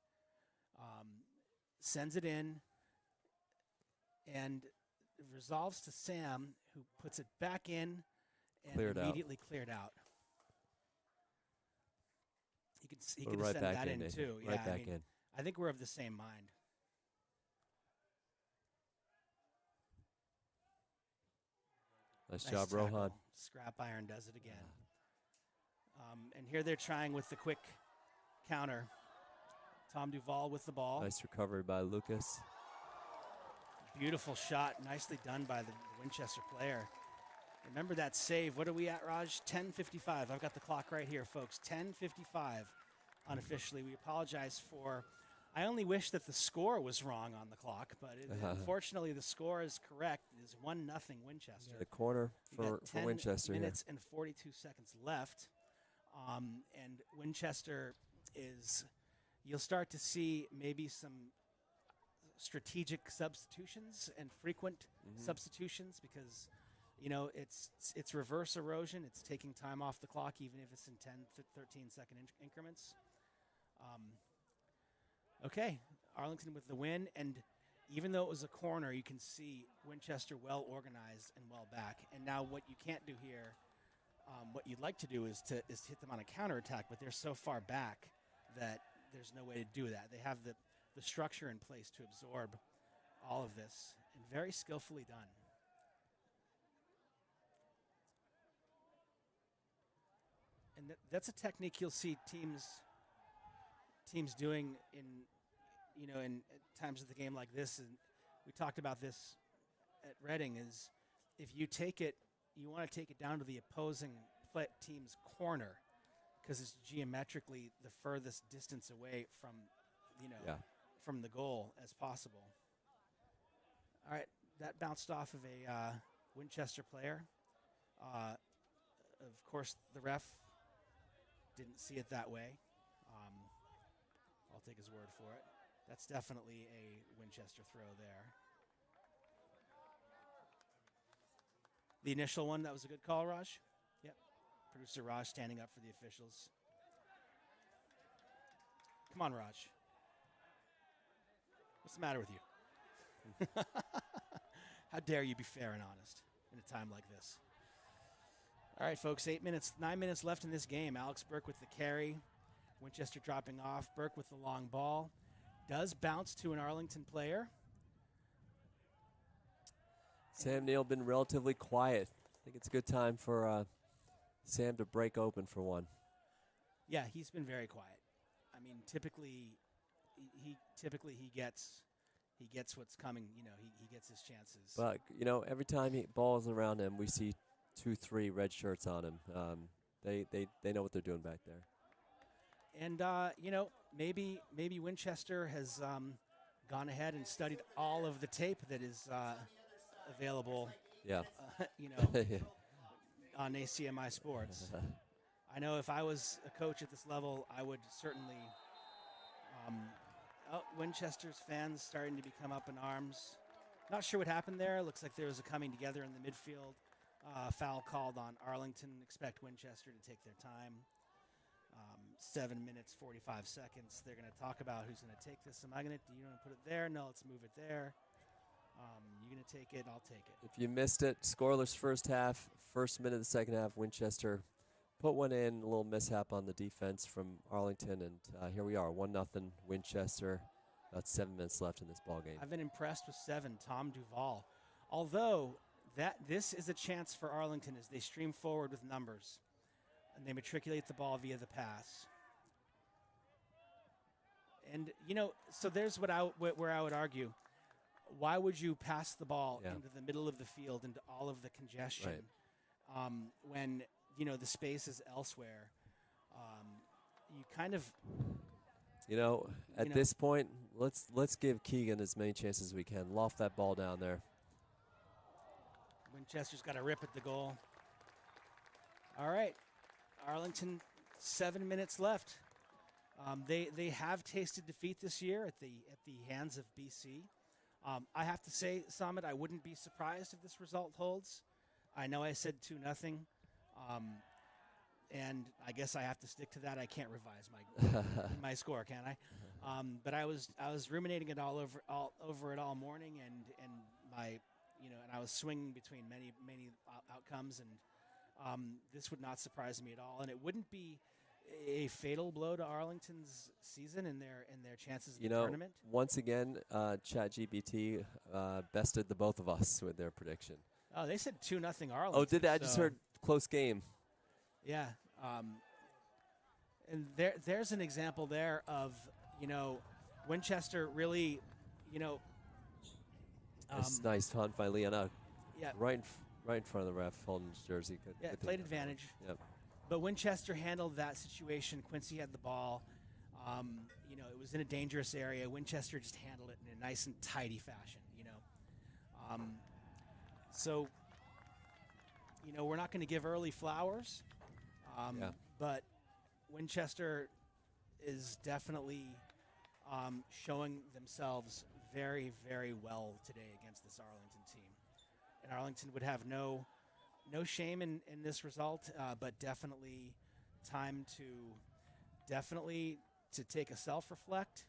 Sends it in, and resolves to Sam, who puts it back in, and Cleared out. immediately cleared out. He We're could have right sent back that in, in Nathan. too. Right Yeah, back I mean, in. I think we're of the same mind. Nice Nice job, tackle. Rohan. Scrap Iron does it again. And here they're trying with the quick counter. Tom Duvall with the ball. Nice recovery by Lucas. Beautiful shot. Nicely done by the Winchester player. Remember that save. What are we at, Raj? 10:55. I've got the clock right here, folks. 10:55 unofficially. We apologize for. I only wish that the score was wrong on the clock, but unfortunately the score is correct. It is 1-0 Winchester. The corner We got for 10 Winchester here. minutes and 42 seconds left. And Winchester is, you'll start to see maybe some strategic substitutions and frequent substitutions because, you know, it's reverse erosion. It's taking time off the clock, even if it's in 10 to 13 second increments. Okay, Arlington with the win, and even though it was a corner, you can see Winchester well organized and well back. And now what you can't do here, what you'd like to do is to hit them on a counterattack, but they're so far back that there's no way to do that. They have the structure in place to absorb all of this, and very skillfully done. And that's a technique you'll see teams doing in times of the game like this. And we talked about this at Reading. Is if you take it, you want to take it down to the opposing team's corner because it's geometrically the furthest distance away from, from the goal as possible. All right, that bounced off of a Winchester player. Of course, the ref didn't see it that way. I'll take his word for it. That's definitely a Winchester throw there. The initial one, that was a good call, Raj? Yep. Producer Raj standing up for the officials. Come on, Raj. What's the matter with you? How dare you be fair and honest in a time like this? All right, folks, 9 minutes left in this game. Alex Burke with the carry. Winchester dropping off. Burke with the long ball. Does bounce to an Arlington player. Sam Neal been relatively quiet. I think it's a good time for Sam to break open for one. Yeah, he's been very quiet. I mean, typically he gets what's coming. You know, he gets his chances. But every time he balls around him, we see 2-3 red shirts on him. They know what they're doing back there. And maybe Winchester has gone ahead and studied all of the tape that is available. Yeah. On ACMi Sports. I know if I was a coach at this level, I would certainly. Winchester's fans starting to become up in arms. Not sure what happened there. Looks like there was a coming together in the midfield. Foul called on Arlington. Expect Winchester to take their time. 7 minutes, 45 seconds. They're going to talk about who's going to take this. Do you want to put it there? No, let's move it there. You're going to take it, I'll take it. If you missed it, scoreless first half, first minute of the second half, Winchester put one in, a little mishap on the defense from Arlington, and here we are, 1-0 Winchester. About 7 minutes left in this ball game. I've been impressed with 7, Tom Duvall. Although this is a chance for Arlington as they stream forward with numbers, and they matriculate the ball via the pass. And so there's where I would argue. Why would you pass the ball into the middle of the field, into all of the congestion, when the space is elsewhere? You kind of, at this point, let's give Keegan as many chances as we can. Loft that ball down there. Winchester's got a rip at the goal. All right, Arlington, 7 minutes left. They have tasted defeat this year at the hands of BC. I have to say, Samit, I wouldn't be surprised if this result holds. I know I said 2-0, and I guess I have to stick to that. I can't revise my score, can I? But I was ruminating it all over it all morning, and my and I was swinging between many outcomes, and this would not surprise me at all, and it wouldn't be a fatal blow to Arlington's season and their chances in the tournament. Once again, ChatGPT bested the both of us with their prediction. Oh, they said 2-0 Arlington. Oh, did they? I just heard close game. Yeah. And there's an example there of, Winchester really, That's nice hunt by Leon. Yeah. Right in front of the ref, holding his jersey. Good played advantage. Yep. But Winchester handled that situation. Quincy had the ball. It was in a dangerous area. Winchester just handled it in a nice and tidy fashion, So, we're not going to give early flowers. But Winchester is definitely showing themselves very, very well today against this Arlington team. And Arlington would have no shame in this result, but definitely time to take a self-reflect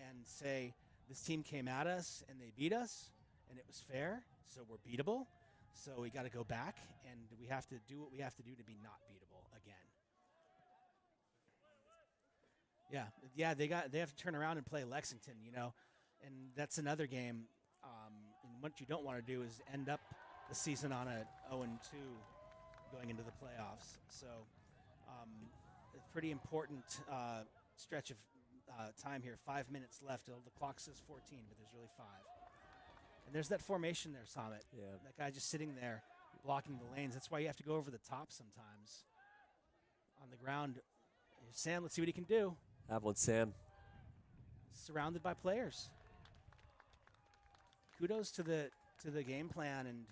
and say, this team came at us and they beat us and it was fair, so we're beatable. So we got to go back and we have to do what we have to do to be not beatable again. Yeah, they have to turn around and play Lexington, and that's another game. And what you don't want to do is end up the season on a 0-2 going into the playoffs. So a pretty important stretch of time here. 5 minutes left. The clock says 14, but there's really 5. And there's that formation there, Summit. Yeah. That guy just sitting there blocking the lanes. That's why you have to go over the top sometimes. On the ground. Sam, let's see what he can do. Have one, Sam. Surrounded by players. Kudos to the game plan. And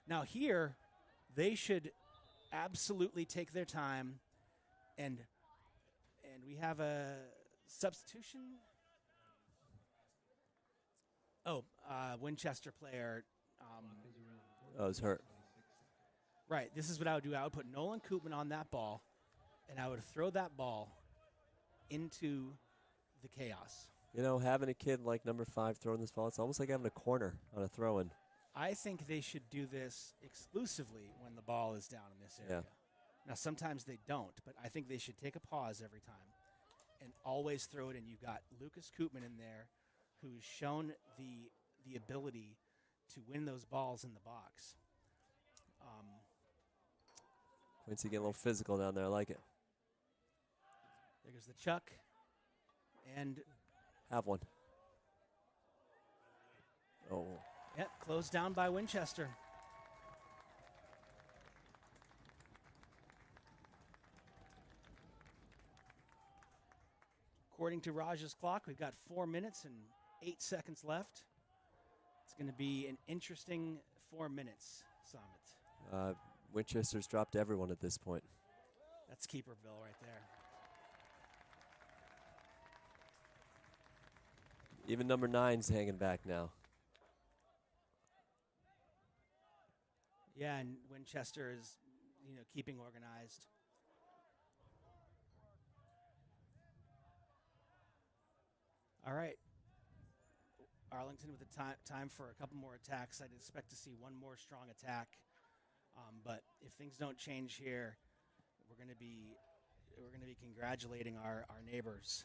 now here, they should absolutely take their time. And we have a substitution. Winchester player. Is hurt. Right. This is what I would do. I would put Nolan Koopman on that ball, and I would throw that ball into the chaos. Having a kid like number 5 throwing this ball, it's almost like having a corner on a throw-in. I think they should do this exclusively when the ball is down in this area. Now, sometimes they don't, but I think they should take a pause every time and always throw it in. You've got Lucas Koopman in there, who's shown the ability to win those balls in the box. Quincy getting a little physical down there. I like it. There goes the Chuck. And have one. Oh. Yep, closed down by Winchester. According to Raj's clock, we've got 4 minutes and 8 seconds left. It's going to be an interesting 4 minutes, Summit. Winchester's dropped everyone at this point. That's Keeperville right there. Even number 9's hanging back now. Yeah, and Winchester is, keeping organized. All right. Arlington with the time for a couple more attacks. I'd expect to see one more strong attack. But if things don't change here, we're going to be congratulating our neighbors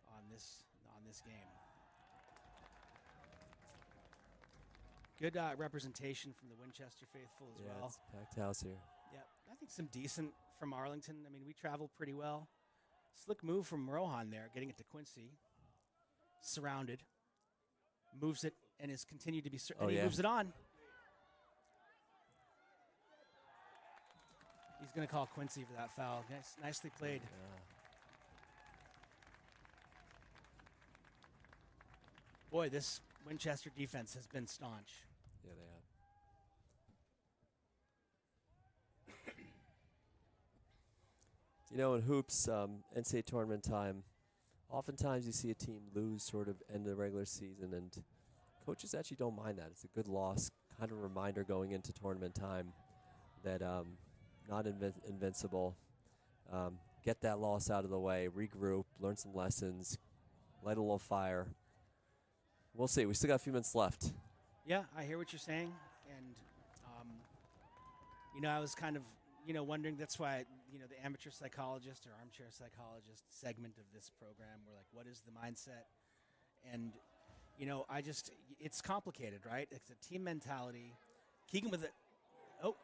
on this game. Good representation from the Winchester faithful as well. It's a packed house here. Yeah, I think some decent from Arlington. I mean, we traveled pretty well. Slick move from Rohan there, getting it to Quincy. Surrounded. Moves it and is continued to be he moves it on. He's going to call Quincy for that foul. Nicely played. Boy, this Winchester defense has been staunch. Yeah, they have. In hoops, NCAA tournament time, oftentimes you see a team lose sort of end of the regular season, and coaches actually don't mind that. It's a good loss, kind of a reminder going into tournament time that not invincible. Get that loss out of the way, regroup, learn some lessons, light a little fire. We'll see. We still got a few minutes left. Yeah, I hear what you're saying. And, I was kind of, wondering, that's why, the amateur psychologist or armchair psychologist segment of this program, we're like, what is the mindset? And, it's complicated, right? It's a team mentality. Keegan with it. Oh.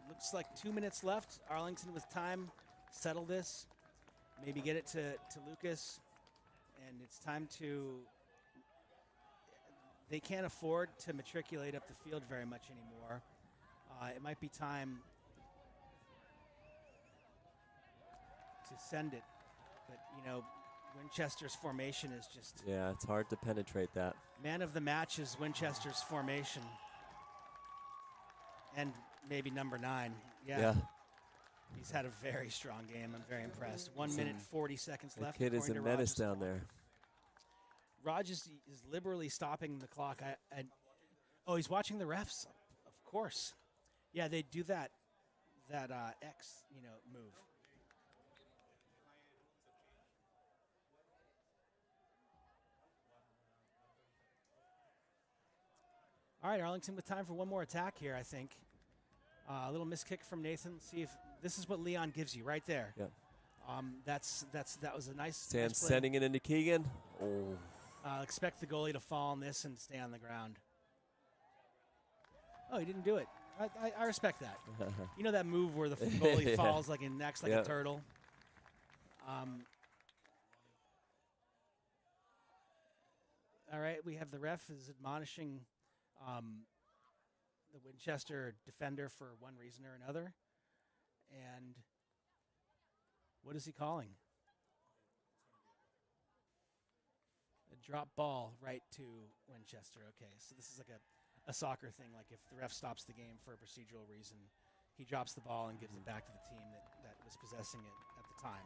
Looks like 2 minutes left. Arlington with time. Settle this. Maybe get it to Lucas. And it's time to... They can't afford to matriculate up the field very much anymore. It might be time to send it. But, Winchester's formation is just... Yeah, it's hard to penetrate that. Man of the match is Winchester's formation. And maybe number 9. Yeah. He's had a very strong game. I'm very impressed. 1 minute, 40 seconds The left. kid is a according to menace Rogers' down clock. there. Raj is liberally stopping the clock. He's watching the refs. Of course. Yeah, they do that X, move. All right, Arlington with time for one more attack here, I think. A little miss kick from Nathan. See if this is what Leon gives you right there. Yeah. That was a nice. Sam nice play. sending it into Keegan. Oh. Expect the goalie to fall on this and stay on the ground. Oh, he didn't do it. I respect that. That move where the goalie Yeah. falls like in next like Yeah. a turtle. All right, we have the ref is admonishing the Winchester defender for one reason or another. And what is he calling? A drop ball right to Winchester. Okay, so this is like a soccer thing. Like if the ref stops the game for a procedural reason, he drops the ball and gives it back to the team that was possessing it at the time.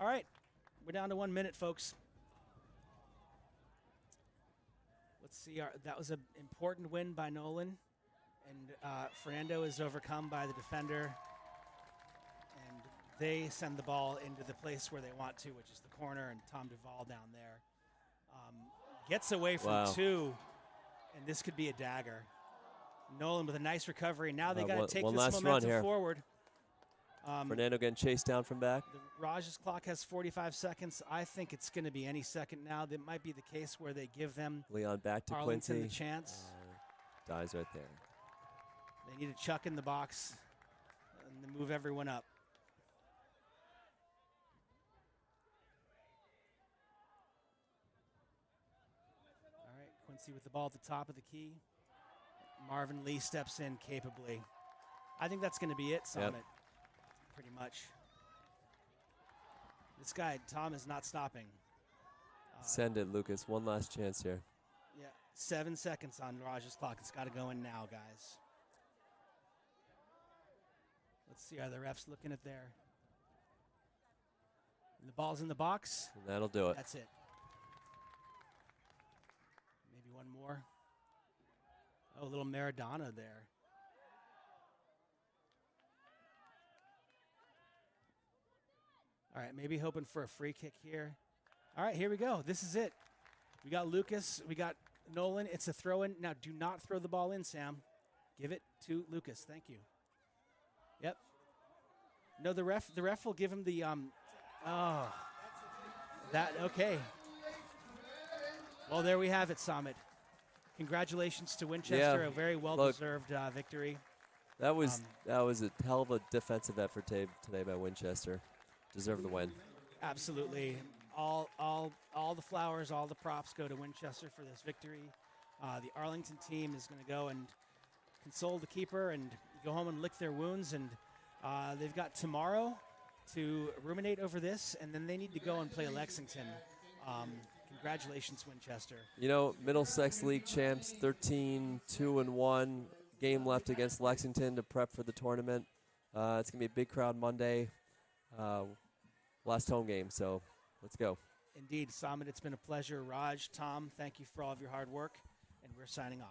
All right, we're down to 1 minute, folks. Let's see. That was an important win by Knowlton. And Fernando is overcome by the defender. And they send the ball into the place where they want to, which is the corner, and Tom Duvall down there. Gets away from 2, and this could be a dagger. Knowlton with a nice recovery. Now they got to take one this last run momentum here. forward. Fernando getting chased down from back. The Raj's clock has 45 seconds. I think it's going to be any second now. That might be the case where they give them Leon back to Arlington Quincy. the chance. Dies right there. They need to chuck in the box and then move everyone up. All right, Quincy with the ball at the top of the key. Marvin Lee steps in capably. I think that's going to be it, Summit. Yep. Pretty much. This guy, Tom, is not stopping. Send it, Lucas. One last chance here. Yeah, 7 seconds on Raj's clock. It's got to go in now, guys. Let's see, are the refs looking at their... The ball's in the box. And that'll do it. That's it. Maybe one more. Oh, a little Maradona there. All right, maybe hoping for a free kick here. All right, here we go. This is it. We got Lucas. We got Knowlton. It's a throw-in. Now, do not throw the ball in, Sam. Give it to Lucas. Thank you. Yep. No, the ref will give him the okay. Well, there we have it, Summit. Congratulations to Winchester. Yeah, A very well-deserved victory. That was a hell of a defensive effort today by Winchester. Deserve the win. Absolutely. All the flowers, all the props go to Winchester for this victory. The Arlington team is going to go and console the keeper and go home and lick their wounds. And they've got tomorrow to ruminate over this, and then they need to go and play Lexington. Congratulations, Winchester. Middlesex League champs, 13-2-1. Game left against Lexington to prep for the tournament. It's going to be a big crowd Monday. Last home game, so let's go. Indeed, Summit, it's been a pleasure. Raj, Tom, thank you for all of your hard work, and we're signing off.